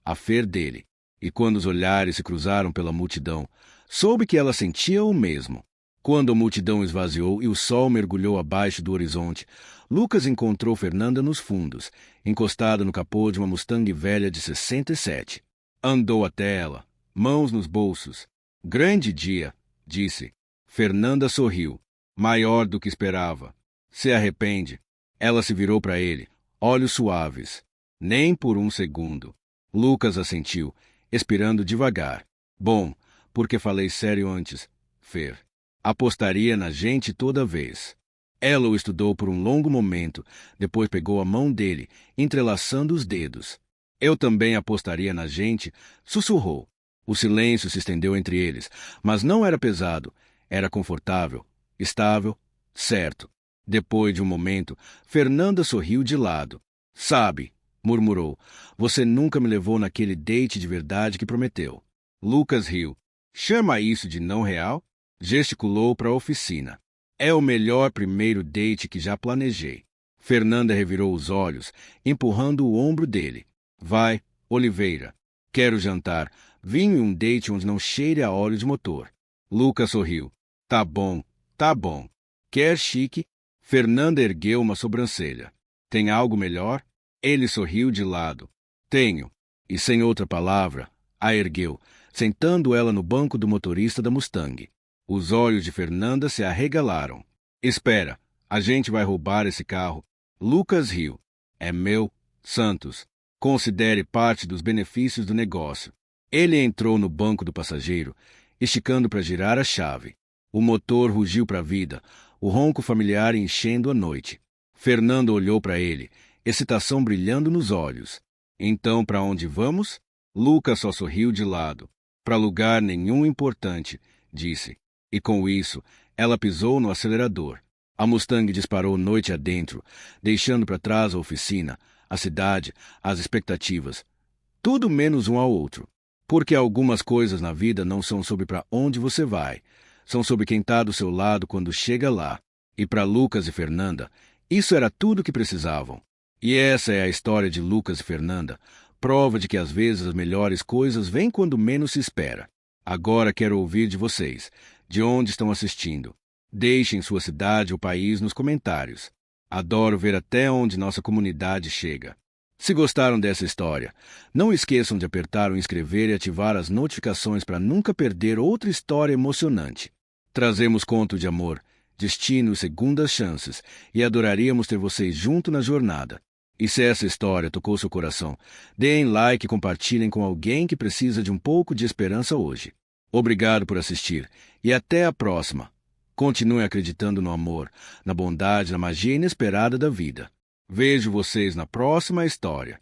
a Fer dele. E quando os olhares se cruzaram pela multidão, soube que ela sentia o mesmo. Quando a multidão esvaziou e o sol mergulhou abaixo do horizonte, Lucas encontrou Fernanda nos fundos, encostada no capô de uma Mustang velha de 67. Andou até ela, mãos nos bolsos. Grande dia, disse. Fernanda sorriu, maior do que esperava. Se arrepende? Ela se virou para ele, olhos suaves. Nem por um segundo. Lucas assentiu, expirando devagar. Bom, porque falei sério antes, Fer. Apostaria na gente toda vez. Ela o estudou por um longo momento, depois pegou a mão dele, entrelaçando os dedos. Eu também apostaria na gente, sussurrou. O silêncio se estendeu entre eles, mas não era pesado, era confortável, estável, certo. Depois de um momento, Fernanda sorriu de lado. Sabe, murmurou, você nunca me levou naquele date de verdade que prometeu. Lucas riu. Chama isso de não real? Gesticulou para a oficina. É o melhor primeiro date que já planejei. Fernanda revirou os olhos, empurrando o ombro dele. Vai, Oliveira. Quero jantar, vinho e um date onde não cheire a óleo de motor. Lucas sorriu. Tá bom, tá bom. Quer chique? Fernanda ergueu uma sobrancelha. Tem algo melhor? Ele sorriu de lado. Tenho. E sem outra palavra, a ergueu, sentando ela no banco do motorista da Mustang. Os olhos de Fernanda se arregalaram. Espera, a gente vai roubar esse carro. Lucas riu. É meu, Santos. Considere parte dos benefícios do negócio. Ele entrou no banco do passageiro, esticando para girar a chave. O motor rugiu para a vida, o ronco familiar enchendo a noite. Fernanda olhou para ele, excitação brilhando nos olhos. Então, para onde vamos? Lucas só sorriu de lado. Para lugar nenhum importante, disse. E com isso, ela pisou no acelerador. A Mustang disparou noite adentro, deixando para trás a oficina, a cidade, as expectativas. Tudo menos um ao outro. Porque algumas coisas na vida não são sobre para onde você vai, são sobre quem está do seu lado quando chega lá. E para Lucas e Fernanda, isso era tudo que precisavam. E essa é a história de Lucas e Fernanda, prova de que às vezes as melhores coisas vêm quando menos se espera. Agora quero ouvir de vocês, de onde estão assistindo. Deixem sua cidade ou país nos comentários. Adoro ver até onde nossa comunidade chega. Se gostaram dessa história, não esqueçam de apertar o inscrever e ativar as notificações para nunca perder outra história emocionante. Trazemos conto de amor, destino e segundas chances, e adoraríamos ter vocês junto na jornada. E se essa história tocou seu coração, deem like e compartilhem com alguém que precisa de um pouco de esperança hoje. Obrigado por assistir e até a próxima. Continue acreditando no amor, na bondade, na magia inesperada da vida. Vejo vocês na próxima história.